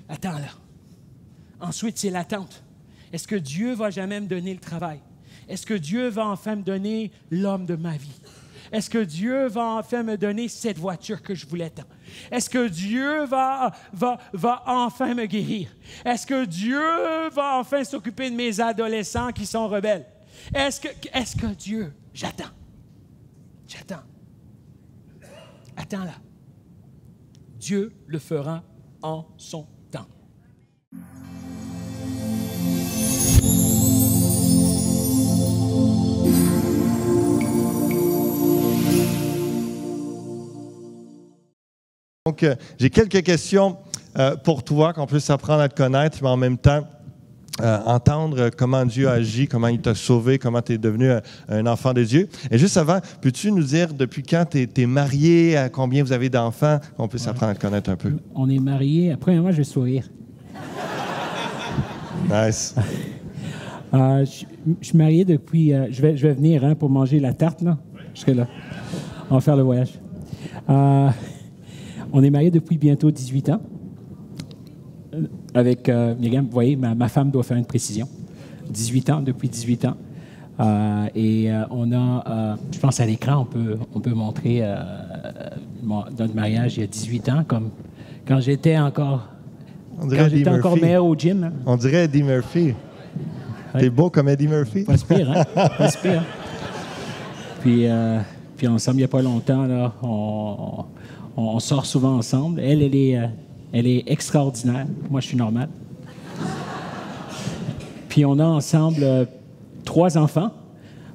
Attends là. Ensuite, c'est l'attente. Est-ce que Dieu va jamais me donner le travail? Est-ce que Dieu va enfin me donner l'homme de ma vie? Est-ce que Dieu va enfin me donner cette voiture que je voulais tant? Est-ce que Dieu va enfin me guérir? Est-ce que Dieu va enfin s'occuper de mes adolescents qui sont rebelles? Est-ce que Dieu... J'attends. Attends là. Dieu le fera en son temps. Donc, j'ai quelques questions pour toi, qu'on puisse apprendre à te connaître, mais en même temps, entendre comment Dieu agit, comment il t'a sauvé, comment tu es devenu un enfant de Dieu. Et juste avant, peux-tu nous dire depuis quand tu es marié, à combien vous avez d'enfants, qu'on puisse apprendre à te connaître un peu? On est mariés. Premièrement, je vais sourire. Nice. Je suis marié depuis... je vais venir pour manger la tarte, là. Je serai là. On va faire le voyage. On est mariés depuis bientôt 18 ans. Avec Myriam, vous voyez, ma femme doit faire une précision. 18 ans, depuis 18 ans. On a, je pense à l'écran, on peut montrer notre mariage il y a 18 ans, comme quand j'étais encore meilleur au gym. Hein. On dirait Eddie Murphy. Ouais. T'es beau comme Eddie Murphy. Pas pire, hein? Pas pire. Puis ensemble, il n'y a pas longtemps, là, on sort souvent ensemble. Elle est extraordinaire. Moi, je suis normal. Puis on a ensemble 3 enfants.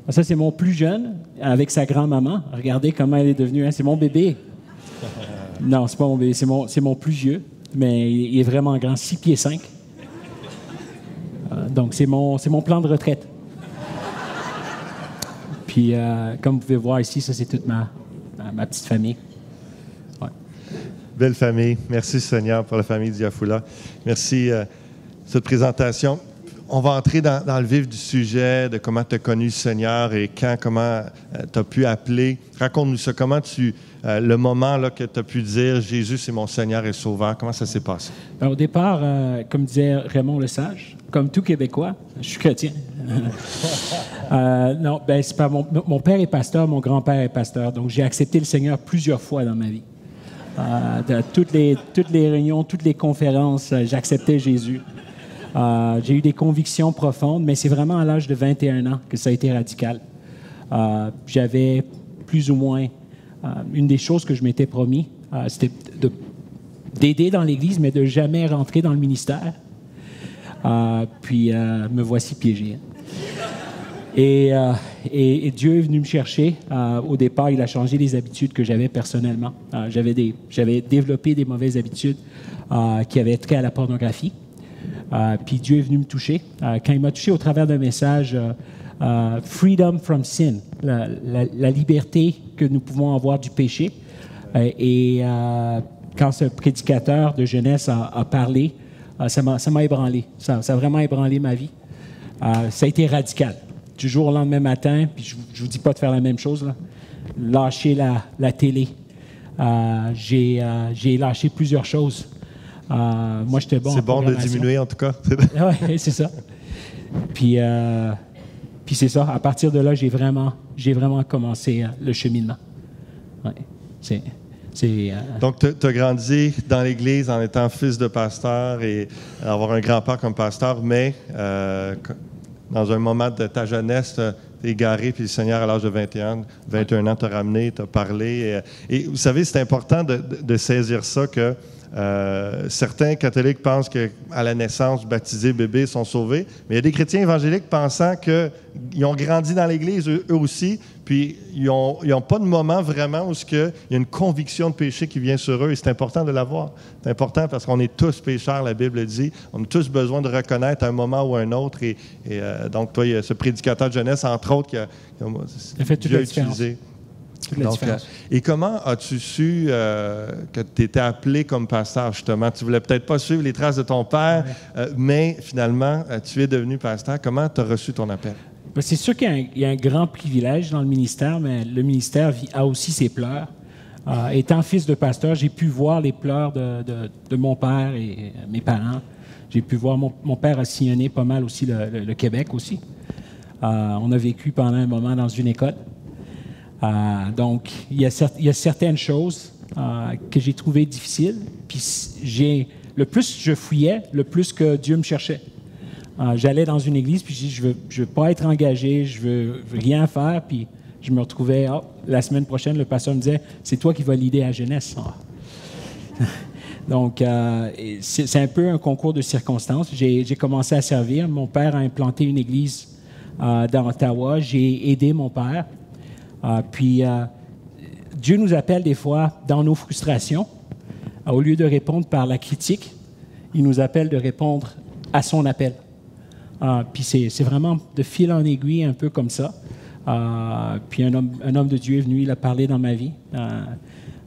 Ça, c'est mon plus jeune, avec sa grand-maman. Regardez comment elle est devenue. Hein? C'est mon bébé. Non, c'est pas mon bébé. C'est mon plus vieux. Mais il est vraiment grand, 6 pieds 5. Donc, c'est mon plan de retraite. Puis, comme vous pouvez voir ici, ça, c'est toute ma petite famille. Ouais. Belle famille. Merci, Seigneur, pour la famille Diafoula. Merci de cette présentation. On va entrer dans le vif du sujet, de comment tu as connu le Seigneur et comment tu as pu appeler. Raconte-nous ça. Comment le moment là, que tu as pu dire « Jésus, c'est mon Seigneur et Sauveur », comment ça s'est passé? Ben, au départ, comme disait Raymond Lesage, comme tout Québécois, je suis chrétien. Non, ben, c'est pas mon père est pasteur, mon grand-père est pasteur, donc j'ai accepté le Seigneur plusieurs fois dans ma vie. Toutes les réunions, toutes les conférences, j'acceptais Jésus. J'ai eu des convictions profondes, mais c'est vraiment à l'âge de 21 ans que ça a été radical. J'avais plus ou moins une des choses que je m'étais promis, c'était d'aider dans l'Église, mais de jamais rentrer dans le ministère. Puis me voici piégé. Et Dieu est venu me chercher. Au départ, il a changé les habitudes que j'avais personnellement. J'avais développé des mauvaises habitudes qui avaient trait à la pornographie. Puis Dieu est venu me toucher. Quand il m'a touché au travers d'un message « Freedom from sin », la liberté que nous pouvons avoir du péché. Quand ce prédicateur de jeunesse a parlé, ça m'a ébranlé. Ça a vraiment ébranlé ma vie. Ça a été radical. Du jour au lendemain matin, puis je ne vous dis pas de faire la même chose, là. Lâcher la télé. J'ai lâché plusieurs choses. Moi, j'étais bon. C'est bon de diminuer, en tout cas. Oui, c'est ça. Puis c'est ça. À partir de là, j'ai vraiment commencé le cheminement. Ouais. Donc, tu as grandi dans l'Église en étant fils de pasteur et avoir un grand-père comme pasteur, mais dans un moment de ta jeunesse, tu es égaré, puis le Seigneur, à l'âge de 21 ans, t'a ramené, t'a parlé. Et vous savez, c'est important de saisir ça que certains catholiques pensent qu'à la naissance, baptisés, bébés sont sauvés, mais il y a des chrétiens évangéliques pensant qu'ils ont grandi dans l'Église, eux aussi, puis ils n'ont pas de moment vraiment où il y a une conviction de péché qui vient sur eux, et c'est important de l'avoir. C'est important parce qu'on est tous pécheurs, la Bible dit. On a tous besoin de reconnaître à un moment ou à un autre, et donc toi, il y a ce prédicateur de jeunesse, entre autres, qui a fait toute la différence. Utilisé. Donc, et comment as-tu su que tu étais appelé comme pasteur, justement? Tu ne voulais peut-être pas suivre les traces de ton père, mais finalement, tu es devenu pasteur. Comment tu as reçu ton appel? Ben, c'est sûr qu'il y a un grand privilège dans le ministère, mais le ministère a aussi ses pleurs. Étant fils de pasteur, j'ai pu voir les pleurs de mon père et mes parents. J'ai pu voir mon père a sillonné pas mal aussi le Québec aussi. On a vécu pendant un moment dans une école. Donc, il y a certaines choses que j'ai trouvées difficiles. Puis le plus je fouillais, le plus que Dieu me cherchait. J'allais dans une église, puis je dis, je veux pas être engagé, je veux rien faire. Puis je me retrouvais, la semaine prochaine, le pasteur me disait, c'est toi qui vas leader la jeunesse. Donc, c'est un peu un concours de circonstances. J'ai commencé à servir. Mon père a implanté une église dans Ottawa. J'ai aidé mon père. Puis, Dieu nous appelle des fois dans nos frustrations. Au lieu de répondre par la critique, il nous appelle de répondre à son appel. Puis, c'est vraiment de fil en aiguille, un peu comme ça. Puis, un homme de Dieu est venu, il a parlé dans ma vie.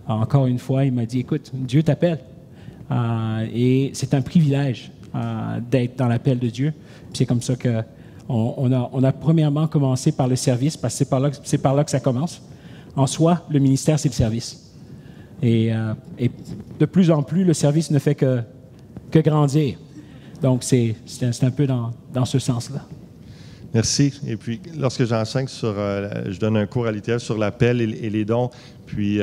Encore une fois, il m'a dit, écoute, Dieu t'appelle. Et c'est un privilège d'être dans l'appel de Dieu. Puis c'est comme ça qu'on a premièrement commencé par le service, parce que c'est par là que ça commence. En soi, le ministère, c'est le service. Et de plus en plus, le service ne fait que grandir. Donc, c'est un peu dans ce sens-là. Merci. Et puis, lorsque j'enseigne je donne un cours à l'ITF sur l'appel et les dons. Puis,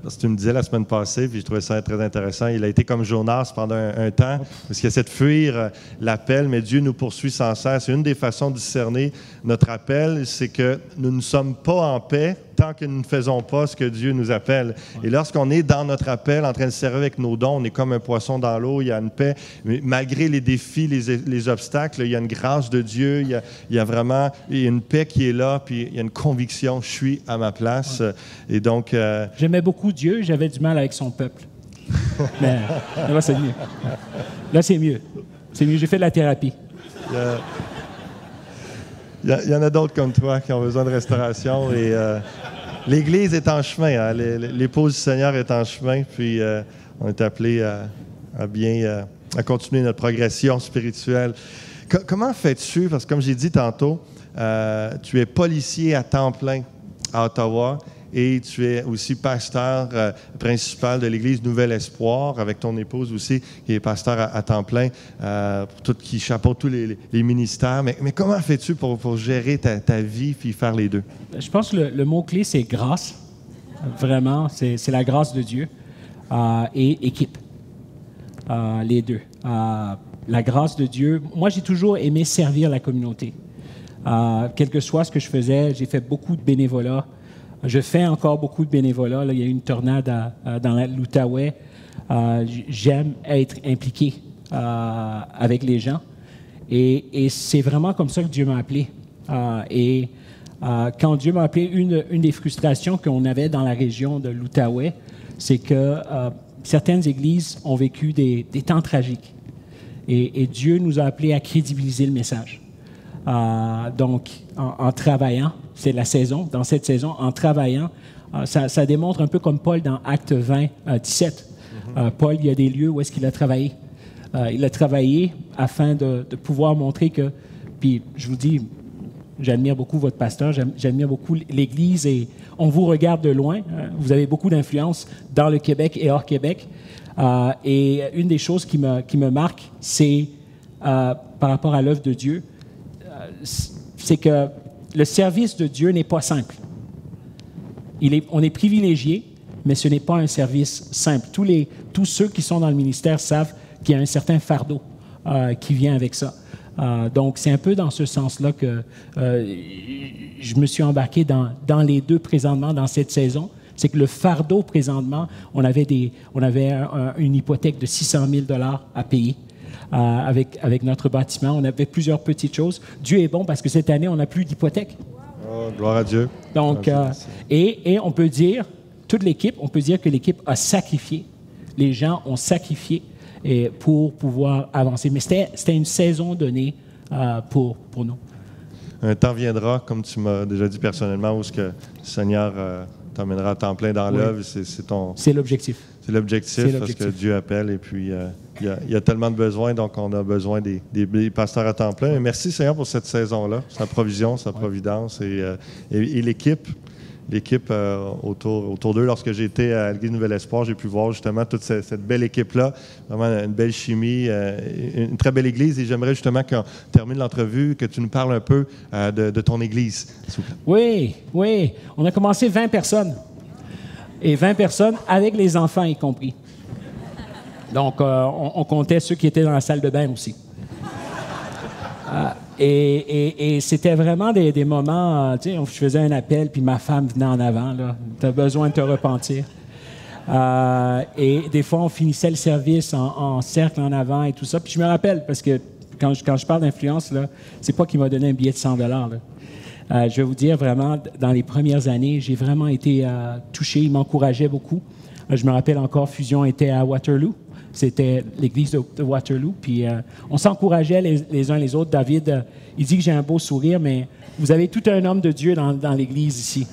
parce que tu me disais la semaine passée, puis je trouvais ça très intéressant, il a été comme Jonas pendant un temps, parce qu'il essaie de fuir l'appel, mais Dieu nous poursuit sans cesse. C'est une des façons de discerner notre appel, c'est que nous ne sommes pas en paix tant que nous ne faisons pas ce que Dieu nous appelle. Et lorsqu'on est dans notre appel, en train de servir avec nos dons, on est comme un poisson dans l'eau, il y a une paix. Mais malgré les défis, les obstacles, il y a une grâce de Dieu, il y a vraiment une paix qui est là, puis il y a une conviction, je suis à ma place. Et donc... J'aimais beaucoup Dieu, j'avais du mal avec son peuple. Mais là, c'est mieux. Là, c'est mieux. C'est mieux, j'ai fait de la thérapie. Il y en a d'autres comme toi qui ont besoin de restauration. Et l'Église est en chemin. Hein? L'épouse du Seigneur est en chemin. Puis on est appelé à continuer notre progression spirituelle. Comment fais-tu? Parce que comme j'ai dit tantôt, tu es policier à temps plein à Ottawa. Et tu es aussi pasteur principal de l'Église Nouvel Espoir, avec ton épouse aussi, qui est pasteur à temps plein, qui chapeaute tous les ministères. Mais comment fais-tu pour gérer ta vie puis faire les deux? Je pense que le mot-clé, c'est grâce. Vraiment, c'est la grâce de Dieu et équipe. Les deux. La grâce de Dieu. Moi, j'ai toujours aimé servir la communauté. Quel que soit ce que je faisais, j'ai fait beaucoup de bénévolat. Je fais encore beaucoup de bénévolat. Là, il y a eu une tornade dans l'Outaouais. J'aime être impliqué avec les gens. Et c'est vraiment comme ça que Dieu m'a appelé. Quand Dieu m'a appelé, une des frustrations qu'on avait dans la région de l'Outaouais, c'est que certaines églises ont vécu des temps tragiques. Et Dieu nous a appelés à crédibiliser le message. Donc, en travaillant, c'est la saison, dans cette saison, en travaillant, ça démontre un peu comme Paul dans Actes 20, 17. Paul, il y a des lieux où est-ce qu'il a travaillé. Il a travaillé afin de pouvoir montrer que, puis je vous dis, j'admire beaucoup votre pasteur, j'admire beaucoup l'Église et on vous regarde de loin. Vous avez beaucoup d'influence dans le Québec et hors Québec. Et une des choses qui me marque, c'est par rapport à l'œuvre de Dieu, c'est que le service de Dieu n'est pas simple. On est privilégié, mais ce n'est pas un service simple. Tous ceux qui sont dans le ministère savent qu'il y a un certain fardeau qui vient avec ça. Donc, c'est un peu dans ce sens-là que je me suis embarqué dans les deux présentement, dans cette saison. C'est que le fardeau, présentement, on avait une hypothèque de 600 000 $ à payer. Avec notre bâtiment. On avait plusieurs petites choses. Dieu est bon parce que cette année, on n'a plus d'hypothèque. Oh, gloire à Dieu. Donc, et on peut dire, toute l'équipe, on peut dire que l'équipe a sacrifié. Les gens ont sacrifié pour pouvoir avancer. Mais c'était une saison donnée pour nous. Un temps viendra, comme tu m'as déjà dit personnellement, où ce que le Seigneur t'emmènera à temps plein dans l'œuvre. C'est l'objectif. C'est l'objectif parce que Dieu appelle et puis il y a tellement de besoins, donc on a besoin des pasteurs à temps plein. Et merci Seigneur pour cette saison-là, sa provision, sa providence et l'équipe. l'équipe autour d'eux. Lorsque j'étais à l'Église Nouvel Espoir, j'ai pu voir justement toute cette belle équipe-là, vraiment une belle chimie, une très belle église. Et j'aimerais justement qu'on termine l'entrevue, que tu nous parles un peu de ton église, s'il vous plaît. Oui. On a commencé 20 personnes. Et 20 personnes avec les enfants y compris. Donc, on comptait ceux qui étaient dans la salle de bain aussi. Et c'était vraiment des moments, tu sais, je faisais un appel, puis ma femme venait en avant, là. Tu as besoin de te repentir. Et des fois, on finissait le service en cercle en avant et tout ça. Puis je me rappelle, parce que quand je parle d'influence, là, c'est pas qu'il m'a donné un billet de 100 $. Je vais vous dire, vraiment, dans les premières années, j'ai vraiment été touché. Il m'encourageait beaucoup. Je me rappelle encore, Fusion était à Waterloo. C'était l'église de Waterloo. Puis on s'encourageait les uns les autres. David, il dit que j'ai un beau sourire, mais vous avez tout un homme de Dieu dans l'église ici.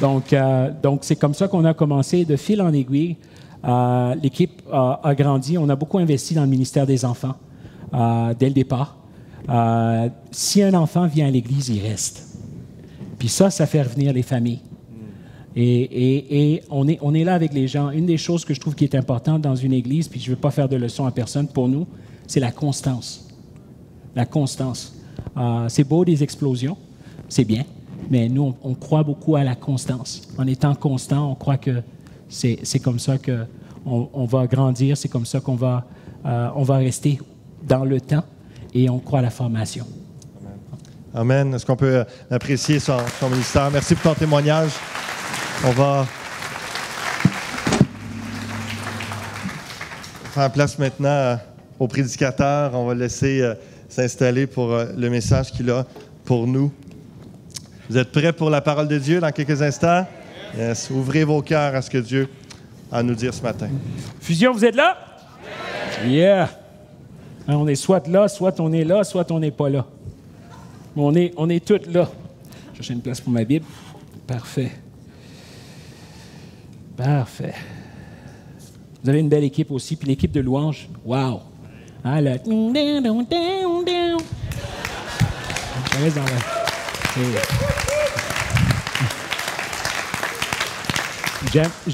Donc c'est comme ça qu'on a commencé de fil en aiguille. L'équipe a grandi. On a beaucoup investi dans le ministère des enfants dès le départ. Si un enfant vient à l'église, il reste. Puis ça fait revenir les familles. Et on est là avec les gens. Une des choses que je trouve qui est importante dans une église, puis je ne veux pas faire de leçon à personne, pour nous, c'est la constance. La constance. C'est beau des explosions, c'est bien, mais nous, on croit beaucoup à la constance. En étant constant, on croit que c'est comme ça qu'on va grandir, c'est comme ça qu'on va rester dans le temps, et on croit à la formation. Amen. Est-ce qu'on peut apprécier son ministère? Merci pour ton témoignage. On va faire place maintenant au prédicateur. On va le laisser s'installer pour le message qu'il a pour nous. Vous êtes prêts pour la parole de Dieu dans quelques instants? Yes. Ouvrez vos cœurs à ce que Dieu a à nous dire ce matin. Fusion, vous êtes là? Yeah! On est soit là, soit on est là, soit on n'est pas là. On est tous là. Je vais chercher une place pour ma Bible. Parfait. Vous avez une belle équipe aussi, puis l'équipe de louange. Wow! Ah, là. Je reste dans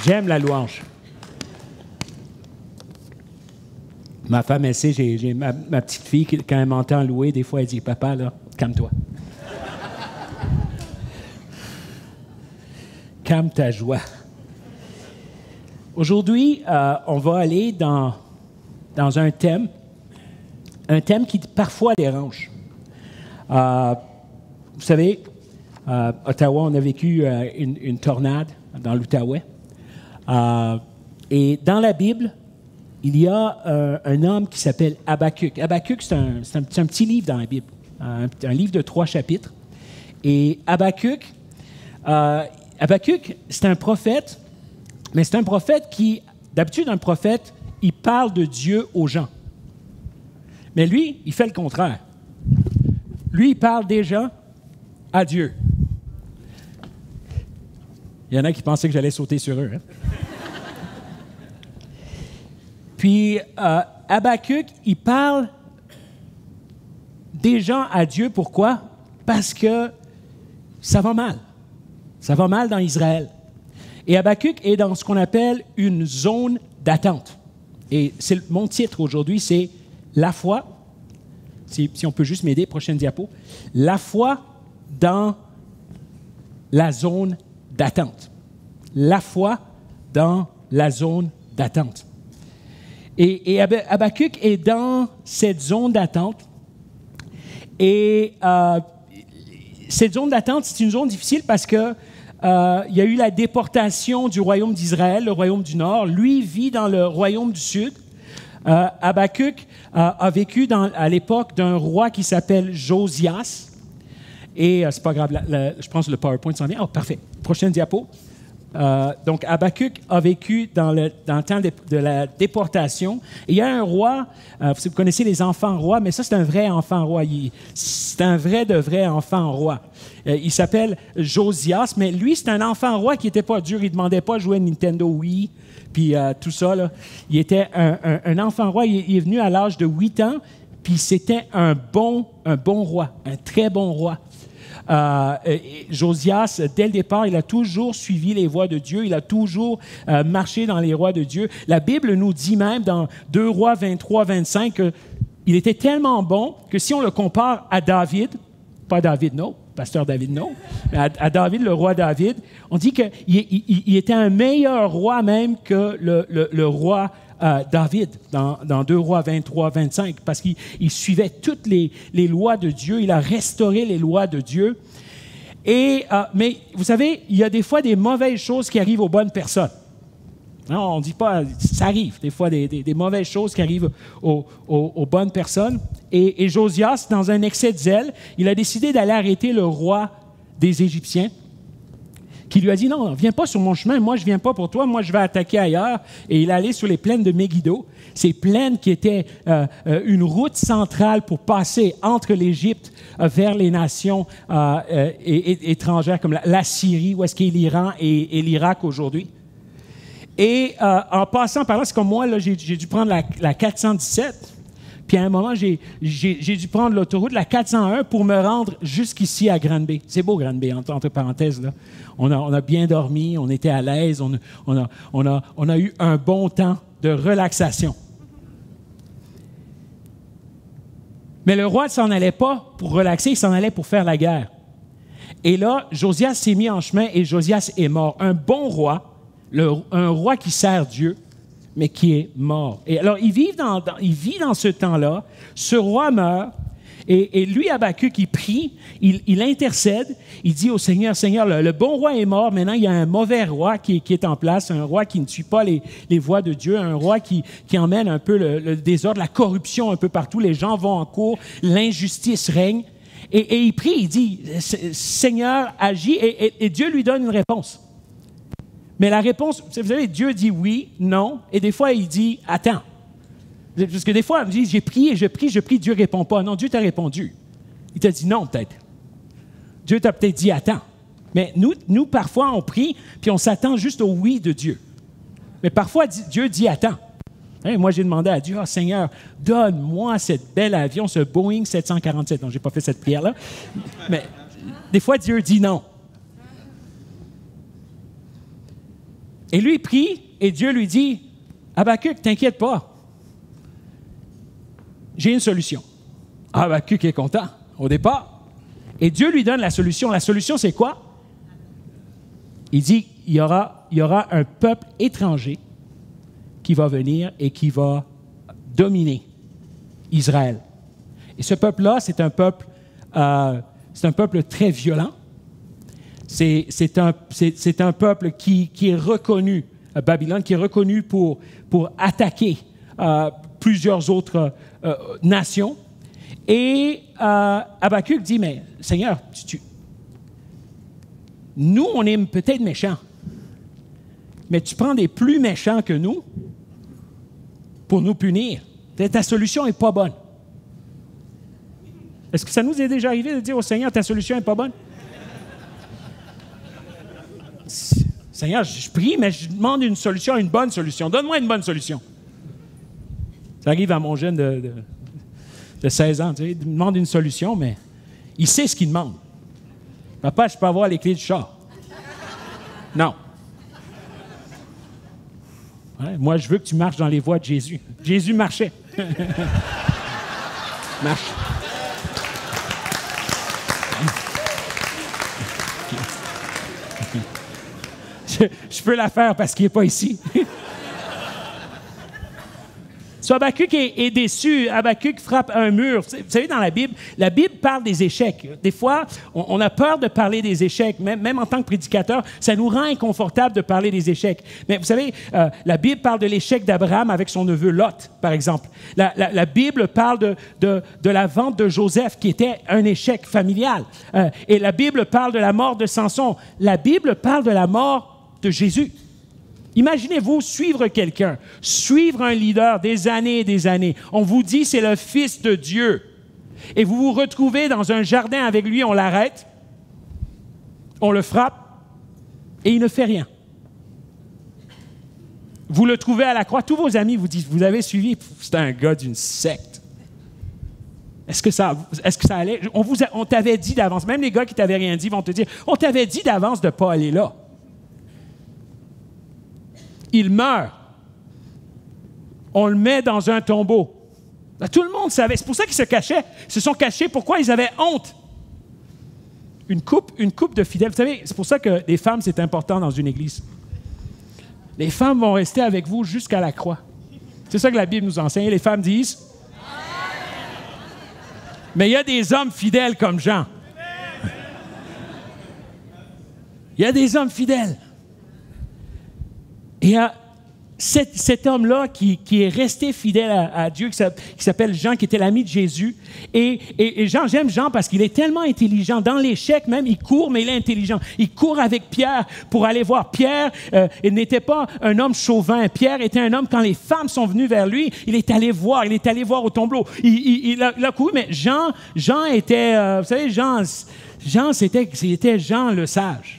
J'aime la louange. Ma femme, elle sait, j'ai ma petite fille, quand elle m'entend louer, des fois, elle dit « Papa, là, calme-toi. Calme ta joie. » Aujourd'hui, on va aller dans un thème qui parfois dérange. Vous savez, Ottawa, on a vécu une tornade dans l'Outaouais. Et dans la Bible, il y a un homme qui s'appelle Habakkuk. Habakkuk, c'est un petit livre dans la Bible, un livre de 3 chapitres. Et Habakkuk, c'est un prophète, mais c'est un prophète qui, d'habitude, un prophète, il parle de Dieu aux gens. Mais lui, il fait le contraire. Lui, il parle déjà à Dieu. Il y en a qui pensaient que j'allais sauter sur eux. Hein? Puis, Habakkuk, il parle des gens à Dieu. Pourquoi? Parce que ça va mal. Ça va mal dans Israël. Et Habakkuk est dans ce qu'on appelle une zone d'attente. Et mon titre aujourd'hui, c'est « La foi ». Si on peut juste m'aider, prochaine diapo. « La foi dans la zone d'attente ». La foi dans la zone d'attente. Et Habakkuk est dans cette zone d'attente. Et cette zone d'attente, c'est une zone difficile parce que il y a eu la déportation du royaume d'Israël, le royaume du Nord. Lui vit dans le royaume du Sud. Habakkuk a vécu à l'époque d'un roi qui s'appelle Josias. Et c'est pas grave, je pense que le PowerPoint s'en vient. Oh, parfait. Prochaine diapo. Donc, Habakkuk a vécu dans le temps de la déportation. Et il y a un roi, vous connaissez les enfants rois, mais ça, c'est un vrai enfant roi. C'est un de vrai enfant roi. Il s'appelle Josias, mais lui, c'est un enfant roi qui n'était pas dur. Il ne demandait pas à jouer à Nintendo Wii, puis tout ça. Là. Il était un enfant roi. Il est venu à l'âge de 8 ans, puis c'était un bon roi, un très bon roi. Josias, dès le départ, il a toujours suivi les voies de Dieu, il a toujours marché dans les voies de Dieu. La Bible nous dit même dans 2 Rois 23, 25 qu'il était tellement bon que si on le compare à David, pas David, non, pasteur David, non, mais à David, le roi David, on dit qu'il était un meilleur roi même que le roi David dans 2 Rois 23, 25, parce qu'il suivait toutes les lois de Dieu, il a restauré les lois de Dieu. Mais vous savez, il y a des fois des mauvaises choses qui arrivent aux bonnes personnes. Non, on ne dit pas, ça arrive, des fois des mauvaises choses qui arrivent aux bonnes personnes. Et Josias, dans un excès de zèle, il a décidé d'aller arrêter le roi des Égyptiens, qui lui a dit, non, viens pas sur mon chemin, moi je viens pas pour toi, moi je vais attaquer ailleurs. Et il est allé sur les plaines de Megiddo, ces plaines qui étaient une route centrale pour passer entre l'Égypte vers les nations étrangères comme la Syrie, où est-ce qu'est l'Iran et l'Irak aujourd'hui. Et en passant par là, c'est comme moi, là, j'ai dû prendre la 417, puis à un moment, j'ai dû prendre l'autoroute, la 401, pour me rendre jusqu'ici à Granby. C'est beau, Granby, entre parenthèses, là. On a bien dormi, on était à l'aise, on a eu un bon temps de relaxation. Mais le roi ne s'en allait pas pour relaxer, il s'en allait pour faire la guerre. Et là, Josias s'est mis en chemin et Josias est mort. Un bon roi, un roi qui sert Dieu, mais qui est mort. Et alors, il vit dans ce temps-là, ce roi meurt, et lui, Habakkuk, il prie, il intercède, il dit au Seigneur, Seigneur, le bon roi est mort, maintenant il y a un mauvais roi qui est en place, un roi qui ne suit pas les voies de Dieu, un roi qui emmène un peu le désordre, la corruption un peu partout, les gens vont en cours, l'injustice règne. Et il prie, il dit, Seigneur, agis, et Dieu lui donne une réponse. Mais la réponse, vous savez, Dieu dit oui, non, et des fois, il dit attends. Parce que des fois, on me dit j'ai prié, je prie, Dieu ne répond pas. Non, Dieu t'a répondu. Il t'a dit non, peut-être. Dieu t'a peut-être dit attends. Mais nous, parfois, on prie, puis on s'attend juste au oui de Dieu. Mais parfois, Dieu dit attends. Hein, moi, j'ai demandé à Dieu, oh, Seigneur, donne-moi cette belle avion, ce Boeing 747. Non, je n'ai pas fait cette prière-là. Mais des fois, Dieu dit non. Et lui, il prie, et Dieu lui dit, Habakkuk, t'inquiète pas. J'ai une solution. Habakkuk est content au départ. Et Dieu lui donne la solution. La solution, c'est quoi? Il dit, il y aura un peuple étranger qui va venir et qui va dominer Israël. Et ce peuple-là, c'est un peuple très violent. C'est un peuple qui est reconnu, Babylone, qui est reconnu pour attaquer plusieurs autres nations. Et Habakkuk dit, mais Seigneur, nous, on est peut-être méchants, mais tu prends des plus méchants que nous pour nous punir. Ta solution n'est pas bonne. Est-ce que ça nous est déjà arrivé de dire au Seigneur, ta solution n'est pas bonne? Seigneur, je prie, mais je demande une solution, une bonne solution. Donne-moi une bonne solution. Ça arrive à mon jeune de 16 ans. Tu sais, il demande une solution, mais il sait ce qu'il demande. Papa, je peux avoir les clés du char. Non. Ouais, moi, je veux que tu marches dans les voies de Jésus. Jésus marchait. Marche. Je peux la faire parce qu'il n'est pas ici. So, Habakkuk est déçu. Habakkuk frappe un mur. Vous savez, dans la Bible parle des échecs. Des fois, on a peur de parler des échecs. Même en tant que prédicateur, ça nous rend inconfortable de parler des échecs. Mais vous savez, la Bible parle de l'échec d'Abraham avec son neveu Lot, par exemple. La Bible parle de la vente de Joseph, qui était un échec familial. Et la Bible parle de la mort de Samson. La Bible parle de la mort de Jésus. Imaginez-vous suivre quelqu'un, suivre un leader des années et des années. On vous dit c'est le Fils de Dieu. Et vous vous retrouvez dans un jardin avec lui, on l'arrête, on le frappe et il ne fait rien. Vous le trouvez à la croix. Tous vos amis vous disent, vous avez suivi, c'est un gars d'une secte. Est-ce que ça allait? On t'avait dit d'avance, même les gars qui t'avaient rien dit vont te dire, on t'avait dit d'avance de ne pas aller là. Il meurt. On le met dans un tombeau. Là, tout le monde savait. C'est pour ça qu'ils se cachaient. Ils se sont cachés. Pourquoi? Ils avaient honte. Une coupe de fidèles. Vous savez, c'est pour ça que les femmes, c'est important dans une église. Les femmes vont rester avec vous jusqu'à la croix. C'est ça que la Bible nous enseigne. Les femmes disent... Mais il y a des hommes fidèles comme Jean. Il y a des hommes fidèles. Et cet homme-là qui est resté fidèle à Dieu, qui s'appelle Jean, qui était l'ami de Jésus. Et Jean, j'aime Jean parce qu'il est tellement intelligent. Dans l'échec même, il court, mais il est intelligent. Il court avec Pierre pour aller voir. Pierre, il n'était pas un homme chauvin. Pierre était un homme, quand les femmes sont venues vers lui, il est allé voir au tombeau. Il a couru, mais Jean était, vous savez, Jean c'était Jean le sage.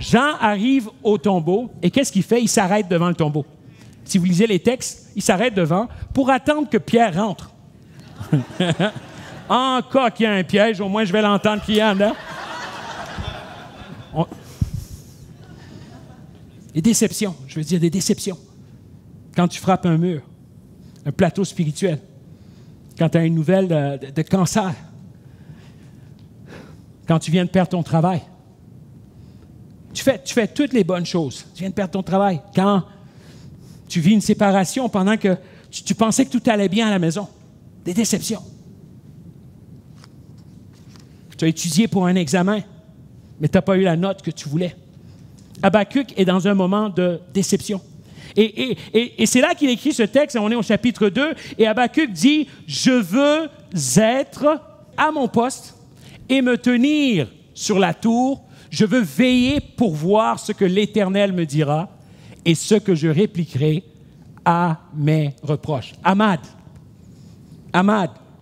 Jean arrive au tombeau et qu'est-ce qu'il fait? Il s'arrête devant le tombeau. Si vous lisez les textes, il s'arrête devant pour attendre que Pierre rentre. Encore qu'il y a un piège, au moins je vais l'entendre qu'il y en a. Des déceptions, je veux dire des déceptions. Quand tu frappes un mur, un plateau spirituel, quand tu as une nouvelle de cancer, quand tu viens de perdre ton travail. Tu fais toutes les bonnes choses. Tu viens de perdre ton travail. Quand tu vis une séparation pendant que tu pensais que tout allait bien à la maison. Des déceptions. Tu as étudié pour un examen, mais tu n'as pas eu la note que tu voulais. Habakkuk est dans un moment de déception. Et c'est là qu'il écrit ce texte. On est au chapitre 2. Et Habakkuk dit, « Je veux être à mon poste et me tenir sur la tour. Je veux veiller pour voir ce que l'Éternel me dira et ce que je répliquerai à mes reproches. » Amad,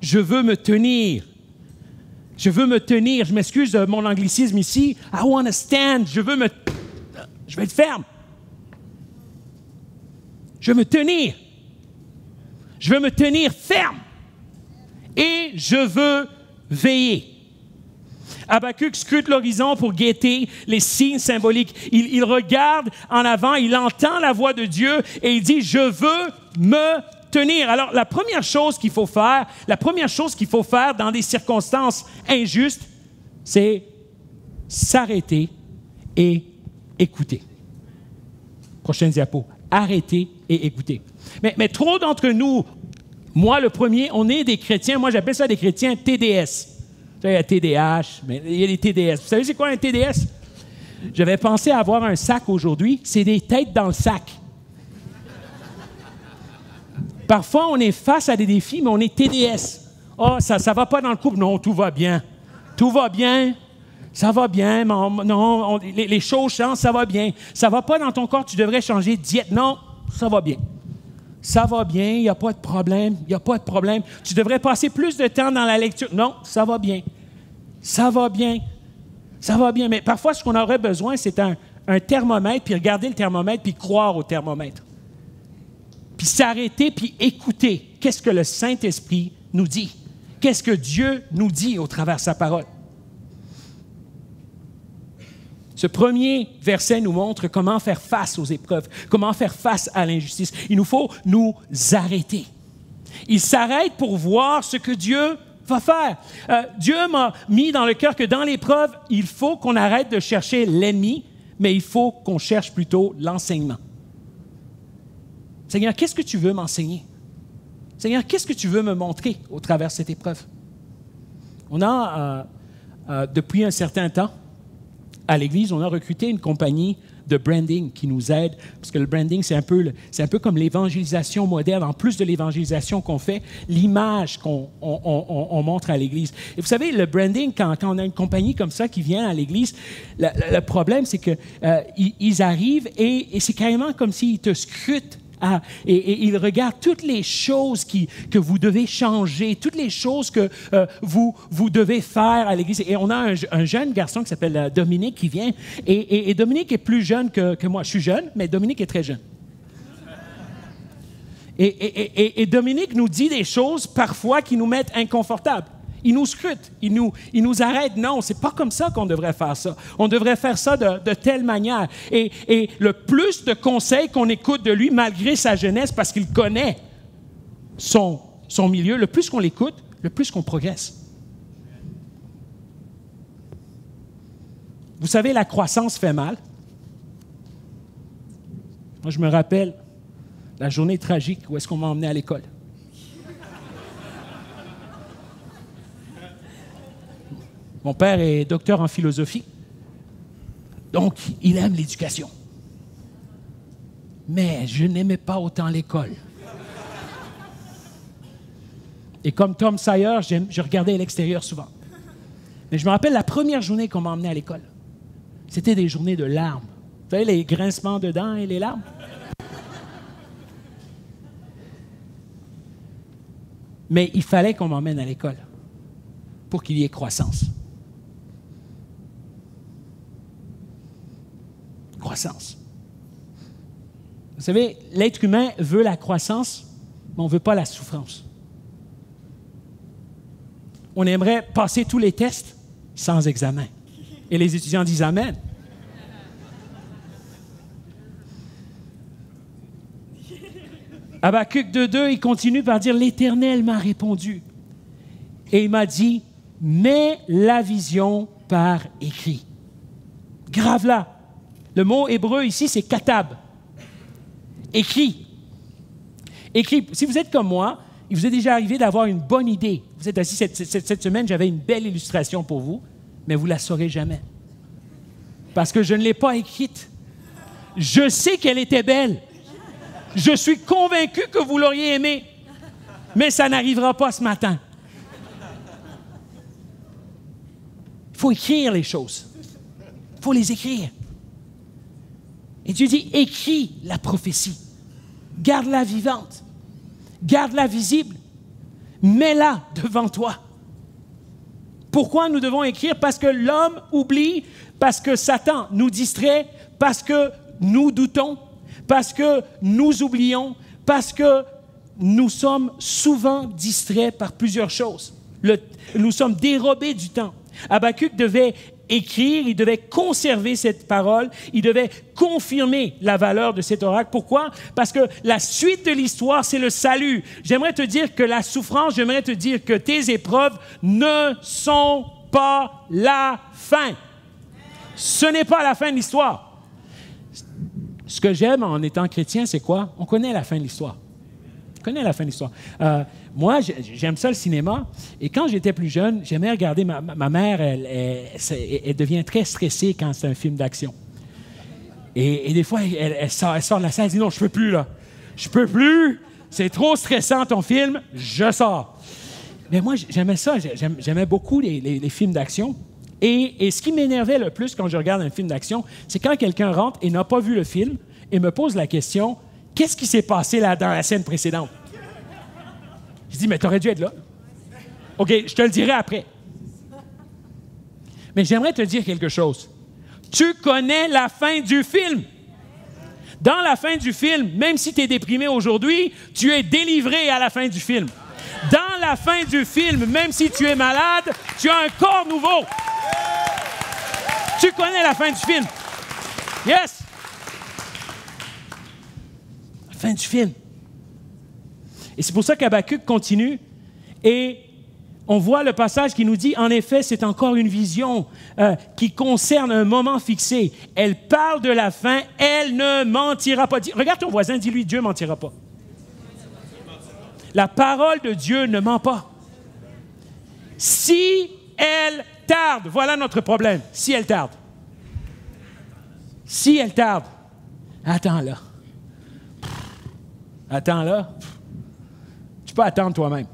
je veux me tenir. Je m'excuse de mon anglicisme ici. I want to stand. Je vais être ferme. Je veux me tenir. Je veux me tenir ferme. Et je veux veiller. Habakkuk scrute l'horizon pour guetter les signes symboliques. Il regarde en avant, il entend la voix de Dieu et il dit « Je veux me tenir ». Alors, la première chose qu'il faut faire dans des circonstances injustes, c'est s'arrêter et écouter. Prochaine diapo. Arrêter et écouter. Mais trop d'entre nous, moi le premier, on est des chrétiens, moi j'appelle ça des chrétiens TDS. Il y a TDH, mais il y a les TDS. Vous savez c'est quoi un TDS? J'avais pensé avoir un sac aujourd'hui. C'est des têtes dans le sac. Parfois, on est face à des défis, mais on est TDS. Oh, ça ne va pas dans le couple. Non, tout va bien. Tout va bien. Ça va bien. Non, les choses changent, ça va bien. Ça ne va pas dans ton corps, tu devrais changer de diète. Non, ça va bien. Ça va bien, il n'y a pas de problème, il n'y a pas de problème. Tu devrais passer plus de temps dans la lecture. Non, ça va bien. Ça va bien. Ça va bien. Mais parfois, ce qu'on aurait besoin, c'est un thermomètre, puis regarder le thermomètre, puis croire au thermomètre. Puis s'arrêter, puis écouter. Qu'est-ce que le Saint-Esprit nous dit? Qu'est-ce que Dieu nous dit au travers de sa parole? Ce premier verset nous montre comment faire face aux épreuves, comment faire face à l'injustice. Il nous faut nous arrêter. Il s'arrête pour voir ce que Dieu va faire. Dieu m'a mis dans le cœur que dans l'épreuve, il faut qu'on arrête de chercher l'ennemi, mais il faut qu'on cherche plutôt l'enseignement. Seigneur, qu'est-ce que tu veux m'enseigner? Seigneur, qu'est-ce que tu veux me montrer au travers de cette épreuve? On a, depuis un certain temps, à l'Église, on a recruté une compagnie de branding qui nous aide, parce que le branding, c'est un peu comme l'évangélisation moderne. En plus de l'évangélisation qu'on fait, l'image qu'on montre à l'Église. Et vous savez, le branding, quand on a une compagnie comme ça qui vient à l'Église, le problème, c'est qu'ils arrivent et c'est carrément comme s'ils te scrutent. Et il regarde toutes les choses que vous devez changer, toutes les choses que vous devez faire à l'Église. Et on a un jeune garçon qui s'appelle Dominique qui vient. Et Dominique est plus jeune que moi. Je suis jeune, mais Dominique est très jeune. Et Dominique nous dit des choses parfois qui nous mettent inconfortables. Il nous scrute, il nous arrête. Non, c'est pas comme ça qu'on devrait faire ça. On devrait faire ça de telle manière. Et le plus de conseils qu'on écoute de lui, malgré sa jeunesse, parce qu'il connaît son milieu, le plus qu'on l'écoute, le plus qu'on progresse. Vous savez, la croissance fait mal. Moi, je me rappelle la journée tragique où est-ce qu'on m'a emmené à l'école. Mon père est docteur en philosophie, donc il aime l'éducation. Mais je n'aimais pas autant l'école. Et comme Tom Sawyer, je regardais à l'extérieur souvent. Mais je me rappelle la première journée qu'on m'a emmené à l'école. C'était des journées de larmes. Vous savez, les grincements de dents et les larmes? Mais il fallait qu'on m'emmène à l'école pour qu'il y ait croissance. Croissance. Vous savez, l'être humain veut la croissance, mais on ne veut pas la souffrance. On aimerait passer tous les tests sans examen. Et les étudiants disent Amen. Habakkuk 2.2, il continue par dire « L'Éternel m'a répondu. » Et il m'a dit « Mets la vision par écrit. » Grave-la. Le mot hébreu ici, c'est « katab ». Écrit. Écrit. Si vous êtes comme moi, il vous est déjà arrivé d'avoir une bonne idée. Vous êtes assis cette semaine, j'avais une belle illustration pour vous, mais vous ne la saurez jamais. Parce que je ne l'ai pas écrite. Je sais qu'elle était belle. Je suis convaincu que vous l'auriez aimée, mais ça n'arrivera pas ce matin. Il faut écrire les choses. Il faut les écrire. Et Dieu dit, écris la prophétie. Garde-la vivante. Garde-la visible. Mets-la devant toi. Pourquoi nous devons écrire? Parce que l'homme oublie, parce que Satan nous distrait, parce que nous doutons, parce que nous oublions, parce que nous sommes souvent distraits par plusieurs choses. Nous sommes dérobés du temps. Habakkuk devait écrire, il devait conserver cette parole, il devait confirmer la valeur de cet oracle. Pourquoi? Parce que la suite de l'histoire, c'est le salut. J'aimerais te dire que la souffrance, j'aimerais te dire que tes épreuves ne sont pas la fin. Ce n'est pas la fin de l'histoire. Ce que j'aime en étant chrétien, c'est quoi? On connaît la fin de l'histoire. On connaît la fin de l'histoire. Moi, j'aime ça le cinéma. Et quand j'étais plus jeune, j'aimais regarder ma mère. Elle devient très stressée quand c'est un film d'action. Et des fois, elle sort de la salle. Elle dit non, je peux plus là. Je peux plus. C'est trop stressant ton film. Je sors. Mais moi, j'aimais ça. J'aimais beaucoup les films d'action. Et ce qui m'énervait le plus quand je regarde un film d'action, c'est quand quelqu'un rentre et n'a pas vu le film et me pose la question, qu'est-ce qui s'est passé là dans la scène précédente? Je dis, mais t'aurais dû être là. OK, je te le dirai après. Mais j'aimerais te dire quelque chose. Tu connais la fin du film. Dans la fin du film, même si tu es déprimé aujourd'hui, tu es délivré à la fin du film. Dans la fin du film, même si tu es malade, tu as un corps nouveau. Tu connais la fin du film. Yes! La fin du film. Et c'est pour ça qu'Habakkuk continue et on voit le passage qui nous dit, en effet, c'est encore une vision qui concerne un moment fixé. Elle parle de la fin, elle ne mentira pas. Regarde ton voisin, dis-lui, Dieu ne mentira pas. La parole de Dieu ne ment pas. Si elle tarde, voilà notre problème. Si elle tarde. Si elle tarde, attends-la. Attends-la. Tu peux attendre toi-même.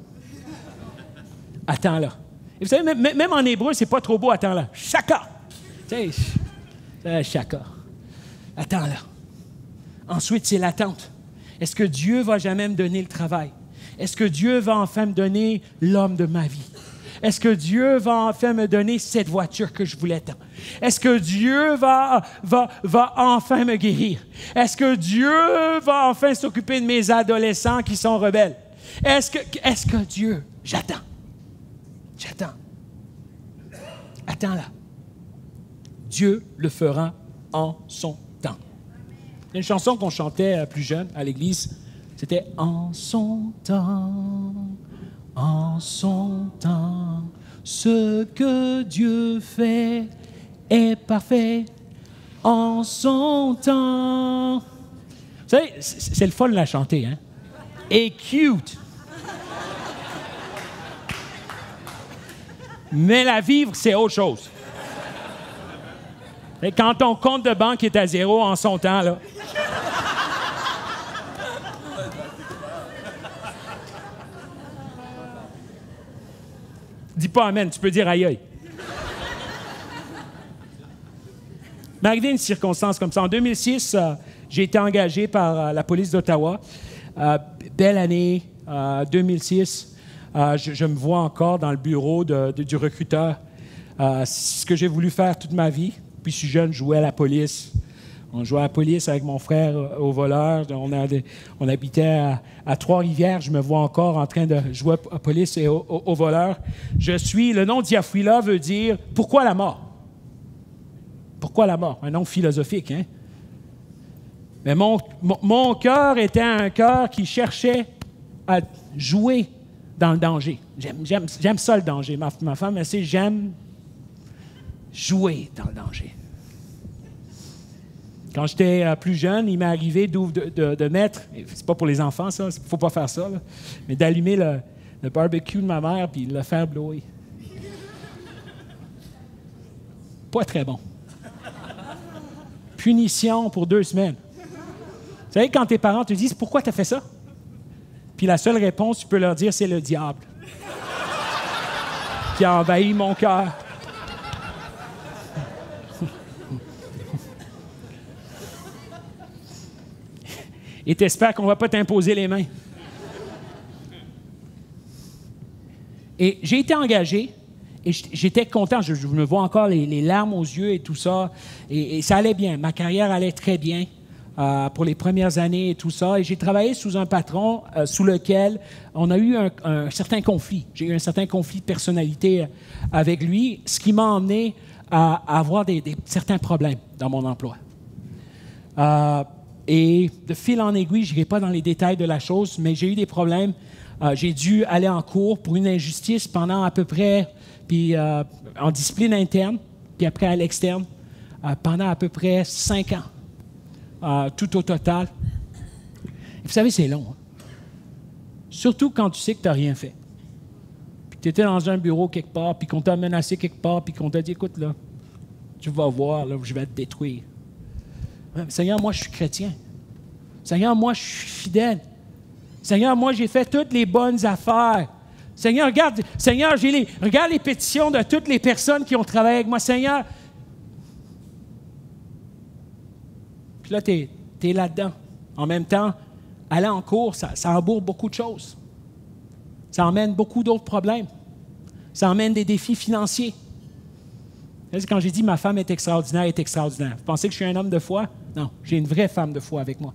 Attends-la. Et vous savez, même en hébreu, c'est pas trop beau, attends-la. Shaka. Tu sais, shaka. Attends-la. Ensuite, c'est l'attente. Est-ce que Dieu va jamais me donner le travail? Est-ce que Dieu va enfin me donner l'homme de ma vie? Est-ce que Dieu va enfin me donner cette voiture que je voulais tant? Est-ce que Dieu va enfin me guérir? Est-ce que Dieu va enfin s'occuper de mes adolescents qui sont rebelles? Est-ce que Dieu... J'attends. Attends là. Dieu le fera en son temps. Il y a une chanson qu'on chantait plus jeune à l'église. C'était « En son temps, ce que Dieu fait est parfait. En son temps. » Vous savez, c'est le fun de la chanter, hein? Et cute. Mais la vivre, c'est autre chose. Et quand ton compte de banque est à zéro en son temps, là. Dis pas amen, tu peux dire aïe aïe. m'est arrivé une circonstance comme ça. En 2006, j'ai été engagé par la police d'Ottawa. Belle année, 2006. Je me vois encore dans le bureau du recruteur. C'est ce que j'ai voulu faire toute ma vie. Puis, je suis jeune, je jouais à la police. On jouait à la police avec mon frère au voleur. On habitait à Trois-Rivières. Je me vois encore en train de jouer à la police et au voleur. Le nom Diafuila veut dire « Pourquoi la mort? » Pourquoi la mort? Un nom philosophique, hein? Mais mon cœur était un cœur qui cherchait à jouer dans le danger. J'aime ça, le danger. Ma femme, elle sait, j'aime jouer dans le danger. Quand j'étais plus jeune, il m'est arrivé de mettre, c'est pas pour les enfants, ça, il ne faut pas faire ça, là, mais d'allumer le barbecue de ma mère puis de le faire blower. Pas très bon. Punition pour 2 semaines. Vous savez, quand tes parents te disent « Pourquoi tu as fait ça? » Puis la seule réponse, tu peux leur dire, c'est le diable qui a envahi mon cœur. Et t'espères qu'on ne va pas t'imposer les mains. Et j'ai été engagé, et j'étais content. Je me vois encore les larmes aux yeux et tout ça. Et ça allait bien. Ma carrière allait très bien pour les premières années et tout ça. Et j'ai travaillé sous un patron sous lequel on a eu un certain conflit. J'ai eu un certain conflit de personnalité avec lui, ce qui m'a emmené à avoir certains problèmes dans mon emploi. Et de fil en aiguille, je n'irai pas dans les détails de la chose, mais j'ai eu des problèmes. J'ai dû aller en cours pour une injustice pendant à peu près, puis en discipline interne, puis après à l'externe, pendant à peu près 5 ans, tout au total. Et vous savez, c'est long. Hein? Surtout quand tu sais que tu n'as rien fait. Puis tu étais dans un bureau quelque part, puis qu'on t'a menacé quelque part, puis qu'on t'a dit, écoute, là, tu vas voir, là, je vais te détruire. Seigneur, moi, je suis chrétien. Seigneur, moi, je suis fidèle. Seigneur, moi, j'ai fait toutes les bonnes affaires. Seigneur, regarde, Seigneur, regarde les pétitions de toutes les personnes qui ont travaillé avec moi. Seigneur. Puis là, tu es là-dedans. En même temps, aller en cours, ça embourbe beaucoup de choses. Ça emmène beaucoup d'autres problèmes. Ça emmène des défis financiers. Quand j'ai dit « ma femme est extraordinaire », elle est extraordinaire. Vous pensez que je suis un homme de foi? Non, j'ai une vraie femme de foi avec moi.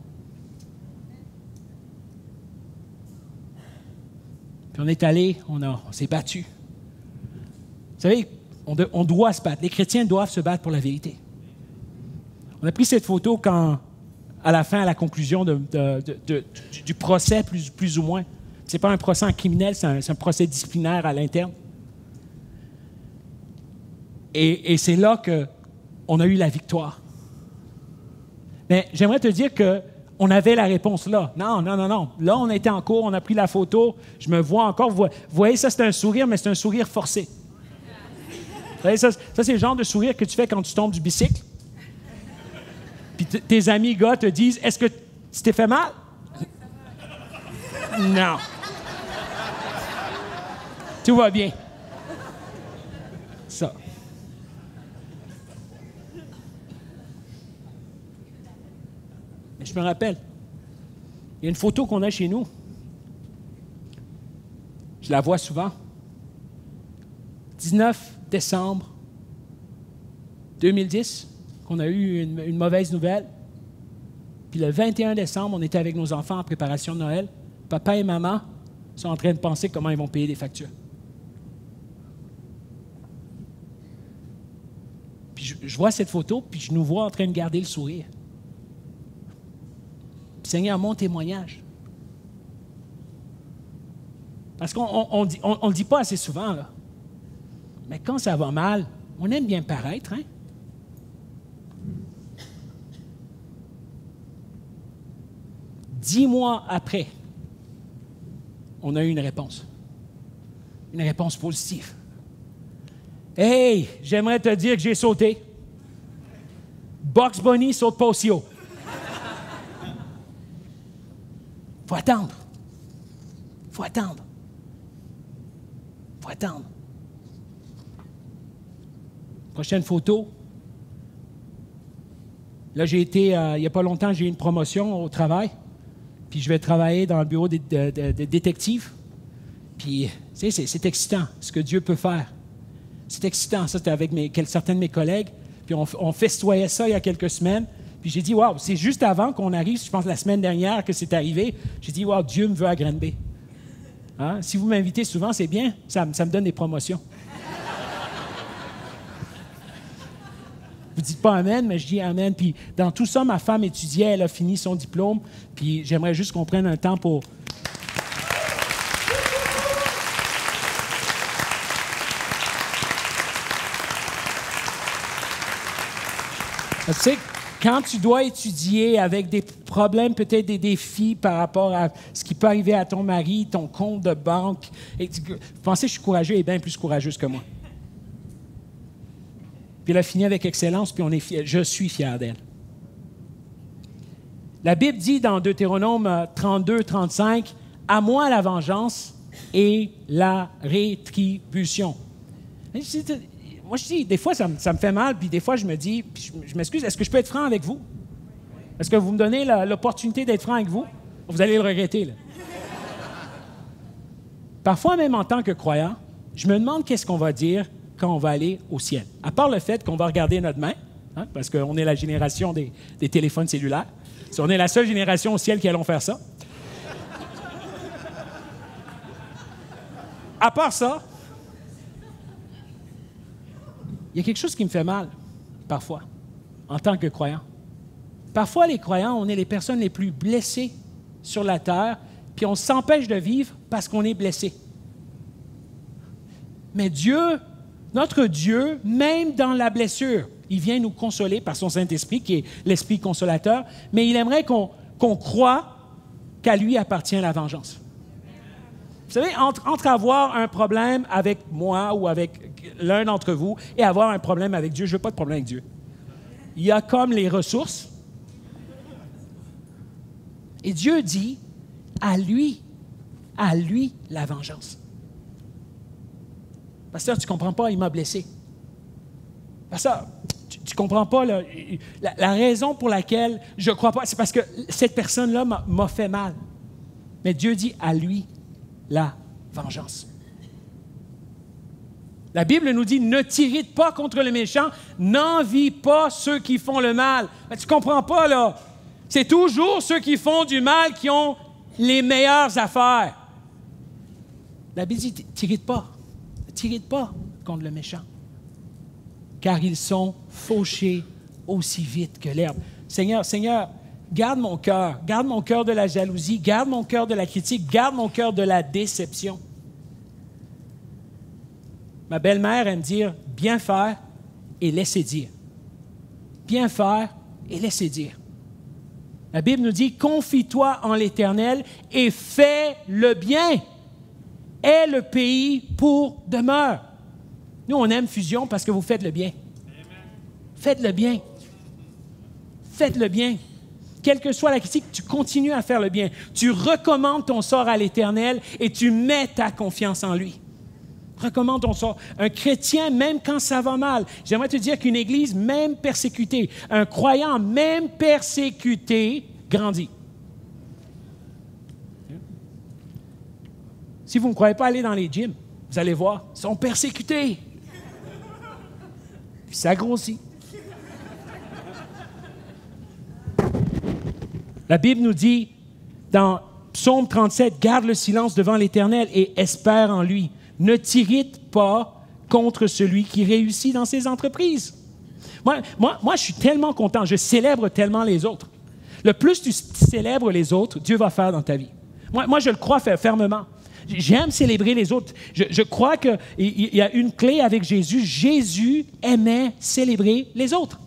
Puis on est allé, on s'est battu. Vous savez, on doit se battre. Les chrétiens doivent se battre pour la vérité. On a pris cette photo quand, à la fin, à la conclusion du procès, plus ou moins. Ce n'est pas un procès en criminel, c'est un procès disciplinaire à l'interne. Et c'est là qu'on a eu la victoire. Mais j'aimerais te dire qu'on avait la réponse là. Non. Là, on était en cours, on a pris la photo. Je me vois encore. Vous voyez, ça, c'est un sourire, mais c'est un sourire forcé. Vous voyez, ça, c'est le genre de sourire que tu fais quand tu tombes du bicycle. Puis tes amis gars te disent, est-ce que tu t'es fait mal? Non. Tout va bien. Ça. Je me rappelle, il y a une photo qu'on a chez nous. Je la vois souvent. 19 décembre 2010, qu'on a eu une mauvaise nouvelle. Puis le 21 décembre, on était avec nos enfants en préparation de Noël. Papa et maman sont en train de penser comment ils vont payer des factures. Puis je vois cette photo, puis je nous vois en train de garder le sourire. Puis Seigneur, mon témoignage. Parce qu'on ne le dit pas assez souvent, là. Mais quand ça va mal, on aime bien paraître, hein? 10 mois après, on a eu une réponse. Une réponse positive. Hey, j'aimerais te dire que j'ai sauté. Bugs Bunny saute pas aussi haut. Faut attendre. Faut attendre. Faut attendre. Prochaine photo. Là, j'ai été, il n'y a pas longtemps, j'ai eu une promotion au travail. Puis je vais travailler dans le bureau des détectives. Puis, tu sais, c'est excitant, ce que Dieu peut faire. C'est excitant. Ça, c'était avec certains de mes collègues. Puis on festoyait ça il y a quelques semaines. Puis j'ai dit, waouh, c'est juste avant qu'on arrive, je pense la semaine dernière que c'est arrivé. J'ai dit, waouh, Dieu me veut à Granby. Hein? Si vous m'invitez souvent, c'est bien. Ça me donne des promotions. Vous ne dites pas Amen, mais je dis Amen. Puis dans tout ça, ma femme étudiait, elle a fini son diplôme. Puis j'aimerais juste qu'on prenne un temps pour... Tu sais, quand tu dois étudier avec des problèmes, peut-être des défis par rapport à ce qui peut arriver à ton mari, ton compte de banque, et vous pensez que je suis courageux, elle est bien plus courageuse que moi. Puis elle a fini avec excellence, puis je suis fier d'elle. La Bible dit dans Deutéronome 32, 35, « À moi la vengeance et la rétribution. » Moi, je dis, des fois, ça me fait mal, puis des fois, je me dis, je m'excuse, est-ce que je peux être franc avec vous? Est-ce que vous me donnez l'opportunité d'être franc avec vous? Vous allez le regretter, là. Parfois, même en tant que croyant, je me demande qu'est-ce qu'on va dire quand on va aller au ciel. À part le fait qu'on va regarder notre main, hein, parce qu'on est la génération des téléphones cellulaires. On est la seule génération au ciel qui allons faire ça. À part ça, il y a quelque chose qui me fait mal, parfois, en tant que croyant. Parfois, les croyants, on est les personnes les plus blessées sur la terre, puis on s'empêche de vivre parce qu'on est blessé. Mais Dieu, notre Dieu, même dans la blessure, il vient nous consoler par son Saint-Esprit, qui est l'Esprit consolateur, mais il aimerait qu'on croie qu'à lui appartient la vengeance. Vous savez, entre avoir un problème avec moi ou avec l'un d'entre vous et avoir un problème avec Dieu, je ne veux pas de problème avec Dieu. Il y a comme les ressources. Et Dieu dit, à lui la vengeance. Pasteur, tu ne comprends pas, il m'a blessé. Pasteur, tu ne comprends pas la raison pour laquelle je ne crois pas, c'est parce que cette personne-là m'a fait mal. Mais Dieu dit, à lui la vengeance. La Bible nous dit, ne t'irrite pas contre le méchant, n'envie pas ceux qui font le mal. Mais tu ne comprends pas, là. C'est toujours ceux qui font du mal qui ont les meilleures affaires. La Bible dit, t'irrite pas. Ne t'irrite pas contre le méchant. Car ils sont fauchés aussi vite que l'herbe. Seigneur, garde mon cœur de la jalousie, garde mon cœur de la critique, garde mon cœur de la déception. Ma belle-mère aime dire « bien faire et laisser dire ». Bien faire et laisser dire. La Bible nous dit « confie-toi en l'Éternel et fais le bien. Aie le pays pour demeure. » Nous, on aime Fusion parce que vous faites le bien. Faites le bien. Faites le bien. Quelle que soit la critique, tu continues à faire le bien. Tu recommandes ton sort à l'Éternel et tu mets ta confiance en lui. Recommande ton sort. Un chrétien, même quand ça va mal, j'aimerais te dire qu'une église, même persécutée, un croyant, même persécuté, grandit. Si vous ne croyez pas aller dans les gyms, vous allez voir, ils sont persécutés. puis ça grossit. La Bible nous dit, dans Psaume 37, « Garde le silence devant l'Éternel et espère en lui. Ne t'irrite pas contre celui qui réussit dans ses entreprises. » Moi, je suis tellement content, je célèbre tellement les autres. Le plus tu célèbres les autres, Dieu va faire dans ta vie. Moi je le crois fermement. J'aime célébrer les autres. Je crois qu'il y a une clé avec Jésus. Jésus aimait célébrer les autres.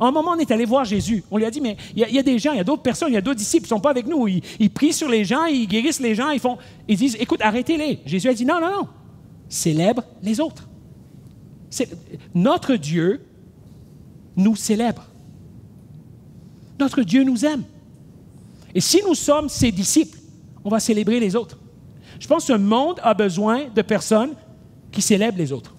À un moment, on est allé voir Jésus. On lui a dit, mais il y a des gens, il y a d'autres personnes, il y a d'autres disciples qui ne sont pas avec nous. Ils prient sur les gens, ils guérissent les gens, ils disent, écoute, arrêtez-les. Jésus a dit, non, célèbre les autres. Notre Dieu nous célèbre. Notre Dieu nous aime. Et si nous sommes ses disciples, on va célébrer les autres. Je pense que ce monde a besoin de personnes qui célèbrent les autres.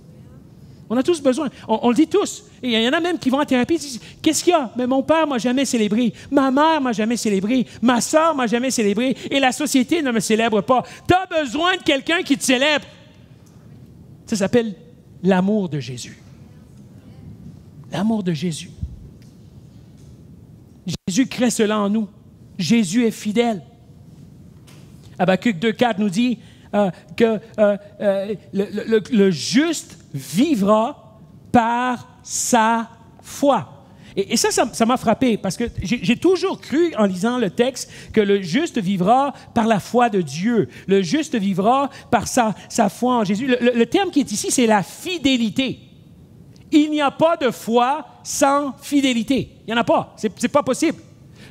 On a tous besoin. On le dit tous. Et il y en a même qui vont en thérapie et disent, qu'est-ce qu'il y a? Mais mon père ne m'a jamais célébré. Ma mère ne m'a jamais célébré. Ma sœur ne m'a jamais célébré. Et la société ne me célèbre pas. Tu as besoin de quelqu'un qui te célèbre. Ça s'appelle l'amour de Jésus. L'amour de Jésus. Jésus crée cela en nous. Jésus est fidèle. Habakkuk 2,4 nous dit que le juste vivra par sa foi. Et ça m'a frappé parce que j'ai toujours cru en lisant le texte que le juste vivra par la foi de Dieu. Le juste vivra par sa foi en Jésus. Le terme qui est ici, c'est la fidélité. Il n'y a pas de foi sans fidélité. Il n'y en a pas. C'est pas possible.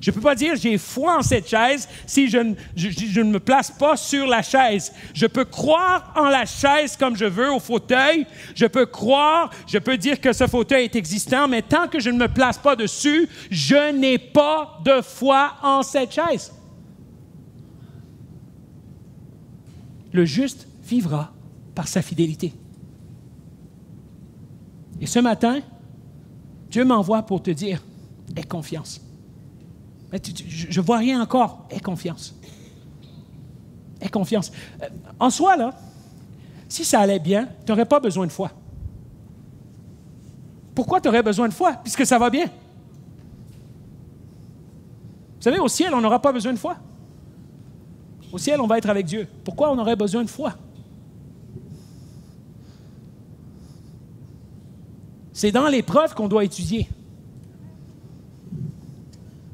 Je ne peux pas dire j'ai foi en cette chaise si je ne me place pas sur la chaise. Je peux croire en la chaise comme je veux, au fauteuil. Je peux dire que ce fauteuil est existant, mais tant que je ne me place pas dessus, je n'ai pas de foi en cette chaise. Le juste vivra par sa fidélité. Et ce matin, Dieu m'envoie pour te dire, aie confiance. Mais je ne vois rien encore. Aie confiance. Aie confiance. En soi, là, si ça allait bien, tu n'aurais pas besoin de foi. Pourquoi tu aurais besoin de foi? Puisque ça va bien. Vous savez, au ciel, on n'aura pas besoin de foi. Au ciel, on va être avec Dieu. Pourquoi on aurait besoin de foi? C'est dans l'épreuve qu'on doit étudier.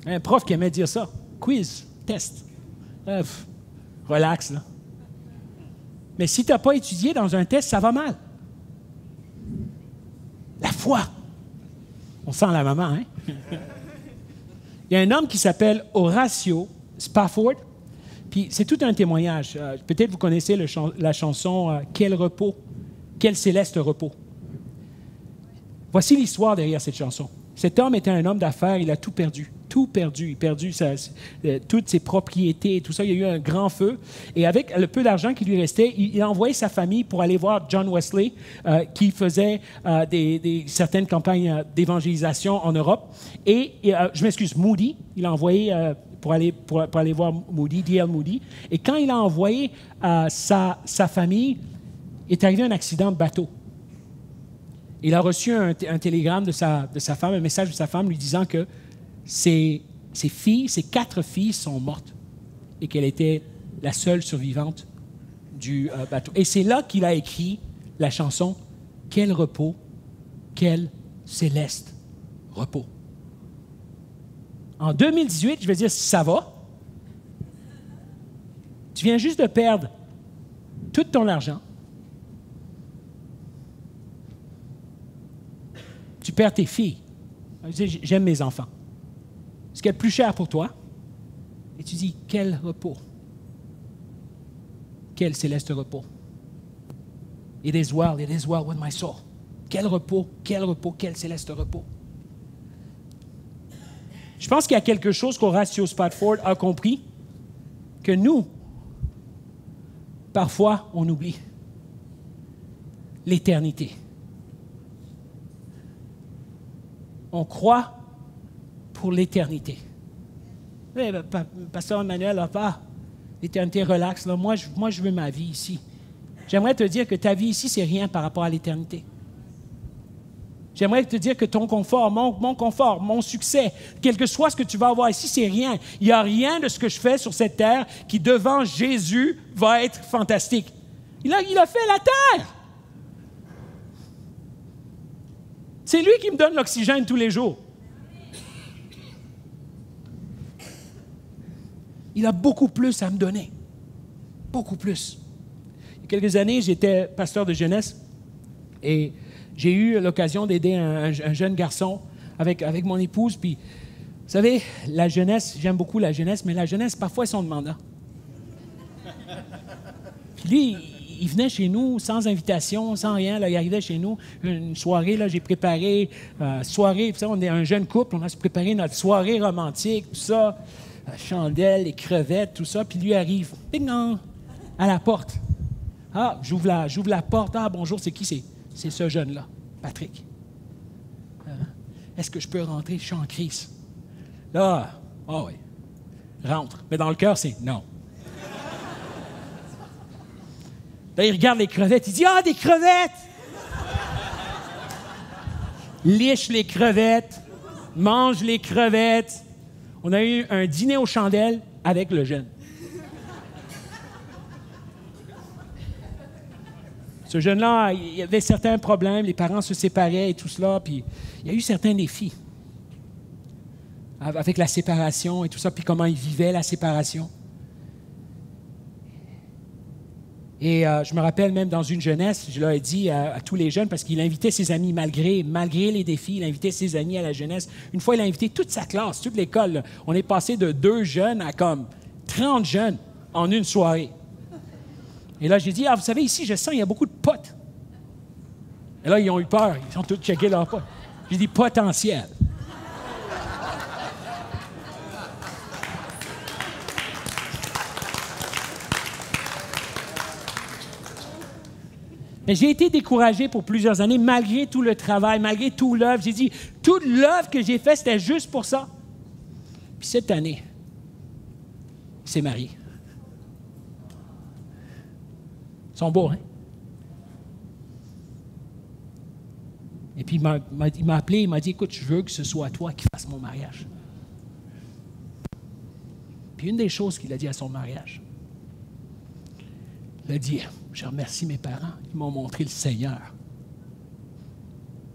Un prof qui aimait dire ça. Quiz, test. Relax, là. Mais si tu n'as pas étudié dans un test, ça va mal. La foi. On sent la maman, hein? Il y a un homme qui s'appelle Horatio Spafford. Puis c'est tout un témoignage. Peut-être vous connaissez la chanson « Quel repos, quel céleste repos ». Voici l'histoire derrière cette chanson. Cet homme était un homme d'affaires, il a tout perdu. Tout perdu. Il a perdu toutes ses propriétés et tout ça. Il y a eu un grand feu. Et avec le peu d'argent qui lui restait, il a envoyé sa famille pour aller voir John Wesley, qui faisait certaines campagnes d'évangélisation en Europe. Et je m'excuse, Moody, il a envoyé pour aller voir Moody, D.L. Moody. Et quand il a envoyé sa famille, est arrivé un accident de bateau. Il a reçu un télégramme de sa femme, un message de sa femme lui disant que ses 4 filles sont mortes et qu'elle était la seule survivante du bateau. Et c'est là qu'il a écrit la chanson « Quel repos, quel céleste repos ». En 2018, je vais dire, ça va. Tu viens juste de perdre tout ton argent. Tu perds tes filles. J'aime mes enfants. Ce qui est le plus cher pour toi. Et tu dis, quel repos. Quel céleste repos. It is well with my soul. Quel repos, quel céleste repos. Je pense qu'il y a quelque chose qu'Horatio Spafford a compris, que nous, parfois, on oublie. L'éternité. On croit pour l'éternité. Mais, Pasteur Emmanuel, l'éternité relaxe. Là. Moi, je veux ma vie ici. J'aimerais te dire que ta vie ici, c'est rien par rapport à l'éternité. J'aimerais te dire que ton confort, mon confort, mon succès, quel que soit ce que tu vas avoir ici, c'est rien. Il n'y a rien de ce que je fais sur cette terre qui, devant Jésus, va être fantastique. Il a fait la terre. C'est lui qui me donne l'oxygène tous les jours. Il a beaucoup plus à me donner. Beaucoup plus. Il y a quelques années, j'étais pasteur de jeunesse et j'ai eu l'occasion d'aider un jeune garçon avec mon épouse. Puis, vous savez, la jeunesse, j'aime beaucoup la jeunesse, mais la jeunesse, parfois, ils sont demandants. Puis lui, il venait chez nous sans invitation, sans rien. Là, il arrivait chez nous, une soirée, là, j'ai préparé, soirée, vous savez, on est un jeune couple, on a préparé notre soirée romantique, tout ça, chandelle, les crevettes, tout ça. Puis lui arrive, ping-dong, à la porte. Ah, j'ouvre la porte. Ah, bonjour, c'est qui? C'est ce jeune-là, Patrick. Est-ce que je peux rentrer? Je suis en crise. Là, oui, rentre. Mais dans le cœur, c'est non. Là, il regarde les crevettes. Il dit, ah, des crevettes! Liche les crevettes, mange les crevettes. On a eu un dîner aux chandelles avec le jeune. Ce jeune-là, il y avait certains problèmes, les parents se séparaient et tout cela, puis il y a eu certains défis avec la séparation et tout ça, puis comment il vivait la séparation. Et je me rappelle même dans une jeunesse, je l'ai dit à tous les jeunes, parce qu'il invitait ses amis, malgré les défis, il invitait ses amis à la jeunesse. Une fois, il a invité toute sa classe, toute l'école. Là. On est passé de 2 jeunes à comme 30 jeunes en une soirée. Et là, j'ai dit, vous savez, ici, je sens qu'il y a beaucoup de potes. Et là, ils ont eu peur. Ils ont tous checké leurs potes. J'ai dit, potentiel. Mais j'ai été découragé pour plusieurs années, malgré tout le travail, malgré tout l'œuvre. J'ai dit, toute l'œuvre que j'ai faite, c'était juste pour ça. Puis cette année, il s'est marié. Ils sont beaux, hein? Et puis, il m'a appelé, il m'a dit, écoute, je veux que ce soit toi qui fasses mon mariage. Puis une des choses qu'il a dit à son mariage, il a dit, je remercie mes parents, ils m'ont montré le Seigneur.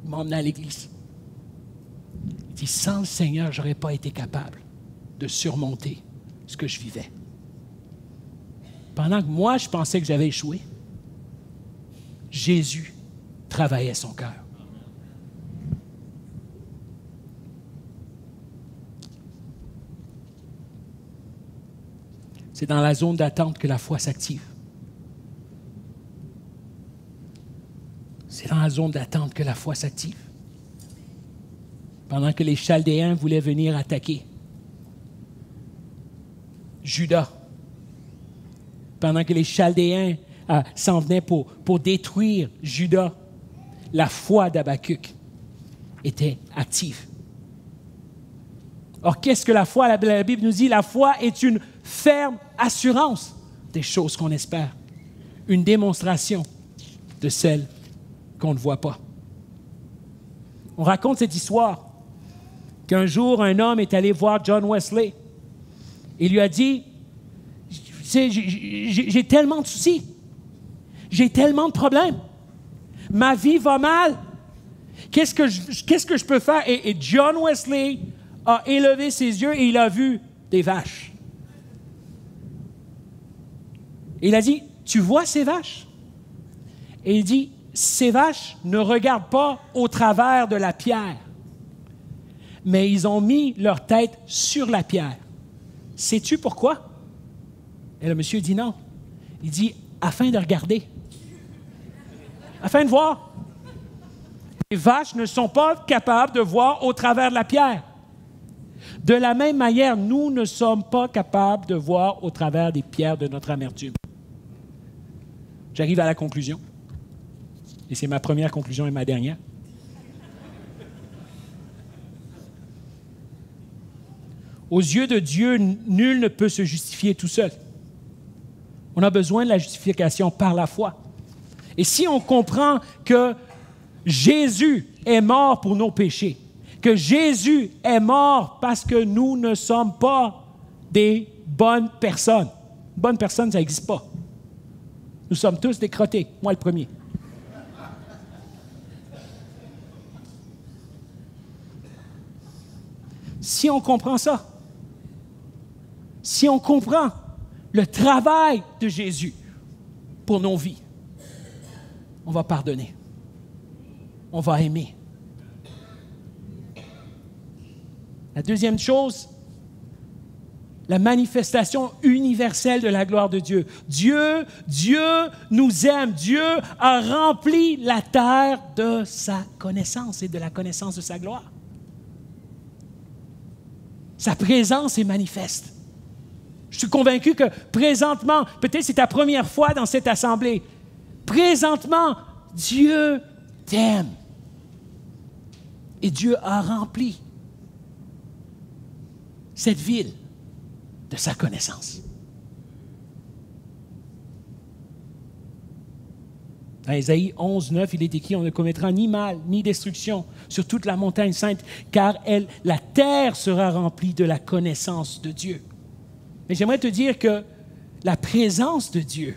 Ils m'ont emmené à l'église. Il dit, sans le Seigneur, je n'aurais pas été capable de surmonter ce que je vivais. Pendant que moi, je pensais que j'avais échoué, Jésus travaillait son cœur. C'est dans la zone d'attente que la foi s'active. C'est dans la zone d'attente que la foi s'active. Pendant que les Chaldéens voulaient venir attaquer Juda, pendant que les Chaldéens s'en venaient pour détruire Juda, la foi d'Habakkuk était active. Or, qu'est-ce que la foi? La Bible nous dit, la foi est une ferme assurance des choses qu'on espère, une démonstration de celles qu'on ne voit pas. On raconte cette histoire qu'un jour, un homme est allé voir John Wesley et lui a dit, j'ai tellement de soucis, j'ai tellement de problèmes, ma vie va mal, qu'est-ce que je peux faire? Et John Wesley a élevé ses yeux et il a vu des vaches. Et il a dit, tu vois ces vaches? Et il dit, ces vaches ne regardent pas au travers de la pierre, mais ils ont mis leur tête sur la pierre. Sais-tu pourquoi? Et le monsieur dit non. Il dit, afin de regarder, afin de voir. Les vaches ne sont pas capables de voir au travers de la pierre. De la même manière, nous ne sommes pas capables de voir au travers des pierres de notre amertume. J'arrive à la conclusion. Et c'est ma première conclusion et ma dernière. Aux yeux de Dieu, nul ne peut se justifier tout seul. On a besoin de la justification par la foi. Et si on comprend que Jésus est mort pour nos péchés, que Jésus est mort parce que nous ne sommes pas des bonnes personnes. Bonne personne, ça n'existe pas. Nous sommes tous des crottés, moi le premier. Si on comprend ça, si on comprend le travail de Jésus pour nos vies, on va pardonner, on va aimer. La deuxième chose, la manifestation universelle de la gloire de Dieu. Dieu nous aime. Dieu a rempli la terre de sa connaissance et de la connaissance de sa gloire. Sa présence est manifeste. Je suis convaincu que présentement, peut-être c'est ta première fois dans cette assemblée, présentement, Dieu t'aime. Et Dieu a rempli cette ville de sa connaissance. Dans Ésaïe 11, 9, il est écrit, on ne commettra ni mal, ni destruction sur toute la montagne sainte, car la terre sera remplie de la connaissance de Dieu. Mais j'aimerais te dire que la présence de Dieu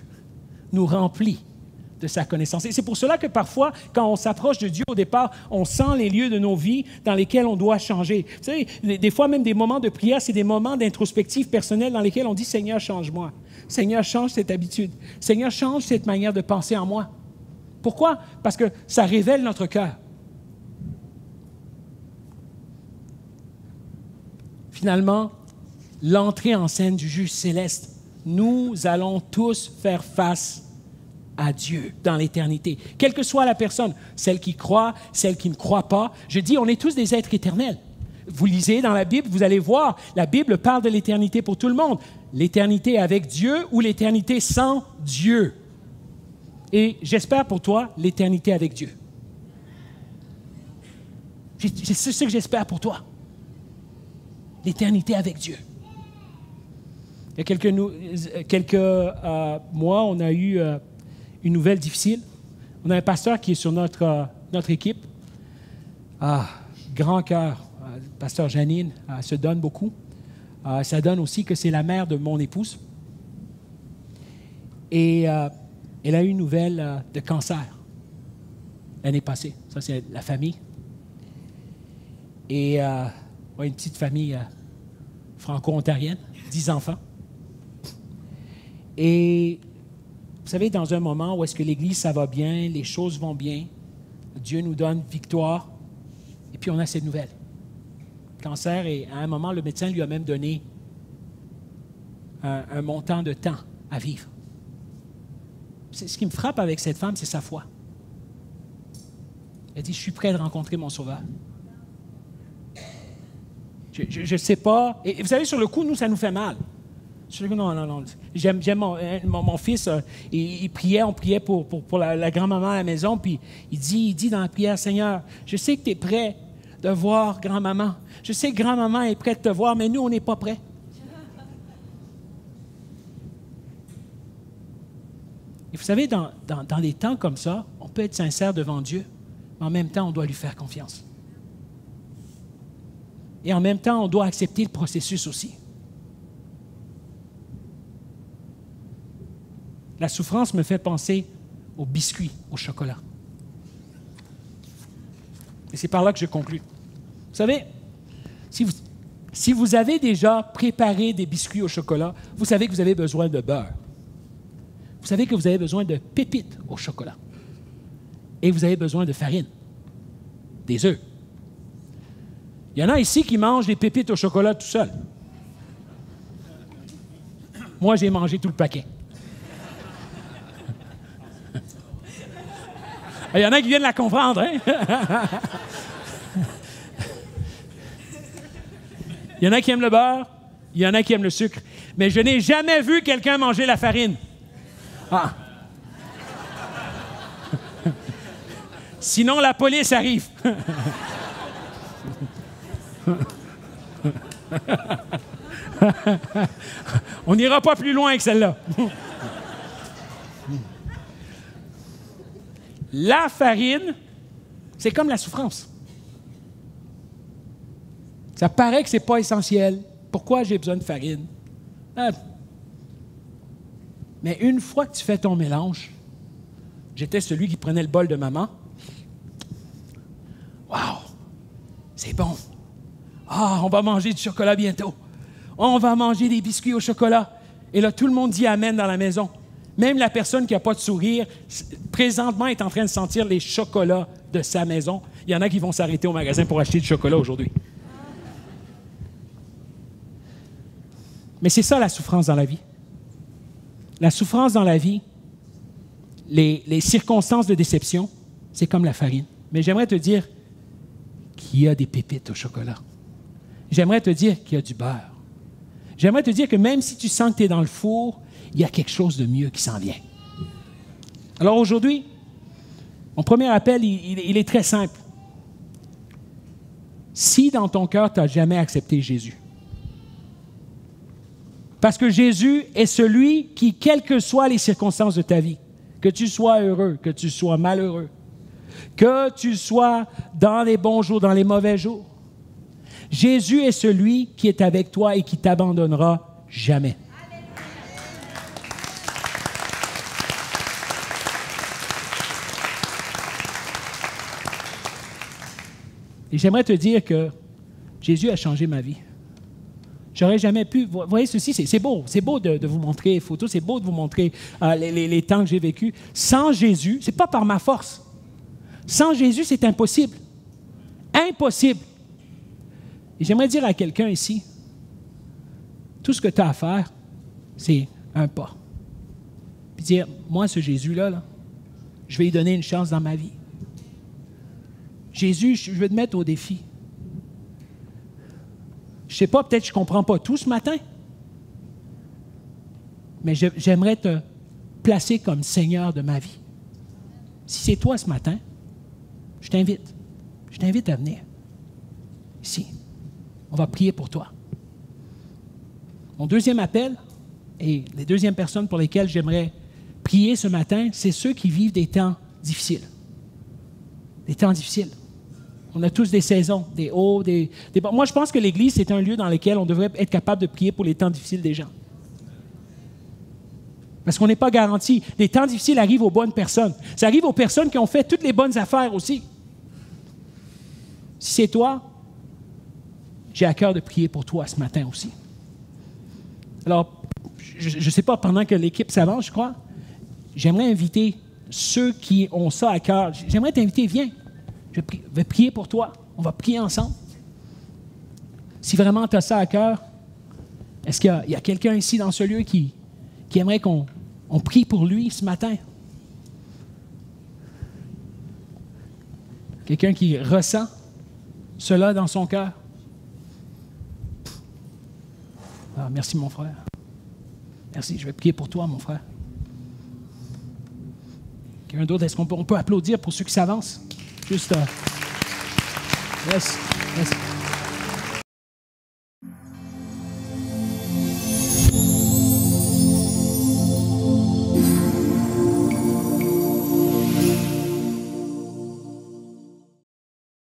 nous remplit de sa connaissance. Et c'est pour cela que parfois, quand on s'approche de Dieu au départ, on sent les lieux de nos vies dans lesquels on doit changer. Vous savez, des fois même des moments de prière, c'est des moments d'introspective personnelle dans lesquels on dit « Seigneur, change-moi. Seigneur, change cette habitude. Seigneur, change cette manière de penser en moi. » Pourquoi? Parce que ça révèle notre cœur. Finalement, l'entrée en scène du juge céleste, nous allons tous faire face à Dieu dans l'éternité. Quelle que soit la personne, celle qui croit, celle qui ne croit pas, je dis, on est tous des êtres éternels. Vous lisez dans la Bible, vous allez voir, la Bible parle de l'éternité pour tout le monde. L'éternité avec Dieu ou l'éternité sans Dieu. Et j'espère pour toi l'éternité avec Dieu. C'est ce que j'espère pour toi. L'éternité avec Dieu. Il y a quelques mois, on a eu une nouvelle difficile. On a un pasteur qui est sur notre équipe. Grand cœur. Pasteur Janine se donne beaucoup. Ça donne aussi que c'est la mère de mon épouse. Et elle a eu une nouvelle de cancer l'année passée. Ça, c'est la famille. Et on a une petite famille franco-ontarienne, 10 enfants. Et vous savez, dans un moment où est-ce que l'Église, ça va bien, les choses vont bien, Dieu nous donne victoire, et puis on a cette nouvelle. Cancer, et à un moment, le médecin lui a même donné un montant de temps à vivre. Ce qui me frappe avec cette femme, c'est sa foi. Elle dit, je suis prêt de rencontrer mon Sauveur. Je ne sais pas. Et vous savez, sur le coup, nous, ça nous fait mal. Sur le coup, non. J'aime mon fils, il priait, on priait pour la grand-maman à la maison, puis il dit dans la prière, Seigneur, je sais que tu es prêt de voir grand-maman. Je sais que grand-maman est prête de te voir, mais nous, on n'est pas prêts. Et vous savez, dans des temps comme ça, on peut être sincère devant Dieu, mais en même temps, on doit lui faire confiance. Et en même temps, on doit accepter le processus aussi. La souffrance me fait penser aux biscuits au chocolat. Et c'est par là que je conclus. Vous savez, si vous avez déjà préparé des biscuits au chocolat, vous savez que vous avez besoin de beurre. Vous savez que vous avez besoin de pépites au chocolat. Et vous avez besoin de farine, des œufs. Il y en a ici qui mangent des pépites au chocolat tout seul. Moi, j'ai mangé tout le paquet. Il y en a qui viennent la comprendre, hein? Il y en a qui aiment le beurre, il y en a qui aiment le sucre. Mais je n'ai jamais vu quelqu'un manger la farine. Ah. Sinon, la police arrive. On n'ira pas plus loin que celle-là. La farine, C'est comme la souffrance. Ça paraît que ce n'est pas essentiel. Pourquoi j'ai besoin de farine? Mais une fois que tu fais ton mélange, j'étais celui qui prenait le bol de maman. Wow! C'est bon. Ah, on va manger du chocolat bientôt. On va manger des biscuits au chocolat. Et là, tout le monde dit Amen dans la maison. Même la personne qui n'a pas de sourire, présentement, est en train de sentir les chocolats de sa maison. Il y en a qui vont s'arrêter au magasin pour acheter du chocolat aujourd'hui. Mais c'est ça la souffrance dans la vie. La souffrance dans la vie, les circonstances de déception, c'est comme la farine. Mais j'aimerais te dire qu'il y a des pépites au chocolat. J'aimerais te dire qu'il y a du beurre. J'aimerais te dire que même si tu sens que tu es dans le four, il y a quelque chose de mieux qui s'en vient. Alors aujourd'hui, mon premier appel, il est très simple. Si dans ton cœur, tu n'as jamais accepté Jésus, parce que Jésus est celui qui, quelles que soient les circonstances de ta vie, que tu sois heureux, que tu sois malheureux, que tu sois dans les bons jours, dans les mauvais jours, Jésus est celui qui est avec toi et qui t'abandonnera jamais. Et j'aimerais te dire que Jésus a changé ma vie. J'aurais jamais pu... Vous voyez, ceci, c'est beau. C'est beau de vous montrer les photos. C'est beau de vous montrer les temps que j'ai vécus. Sans Jésus, ce n'est pas par ma force. Sans Jésus, c'est impossible. Impossible. Et j'aimerais dire à quelqu'un ici, tout ce que tu as à faire, c'est un pas. Puis dire, moi, ce Jésus-là, là, je vais lui donner une chance dans ma vie. Jésus, je veux te mettre au défi. Je ne sais pas, peut-être que je ne comprends pas tout ce matin, mais j'aimerais te placer comme Seigneur de ma vie. Si c'est toi ce matin, je t'invite à venir ici. On va prier pour toi. Mon deuxième appel, et les deuxièmes personnes pour lesquelles j'aimerais prier ce matin, c'est ceux qui vivent des temps difficiles. Des temps difficiles. On a tous des saisons, des hauts, des bas. Moi, je pense que l'Église, c'est un lieu dans lequel on devrait être capable de prier pour les temps difficiles des gens. Parce qu'on n'est pas garanti. Les temps difficiles arrivent aux bonnes personnes. Ça arrive aux personnes qui ont fait toutes les bonnes affaires aussi. Si c'est toi, j'ai à cœur de prier pour toi ce matin aussi. Alors, je ne sais pas, pendant que l'équipe s'avance, je crois, j'aimerais inviter ceux qui ont ça à cœur. J'aimerais t'inviter, viens. Je vais prier pour toi. On va prier ensemble. Si vraiment tu as ça à cœur, est-ce qu'il y a quelqu'un ici dans ce lieu qui aimerait qu'on prie pour lui ce matin? Quelqu'un qui ressent cela dans son cœur? Ah, merci, mon frère. Merci, je vais prier pour toi, mon frère. Quelqu'un d'autre, est-ce qu'on peut applaudir pour ceux qui s'avancent? Juste... Yes, yes.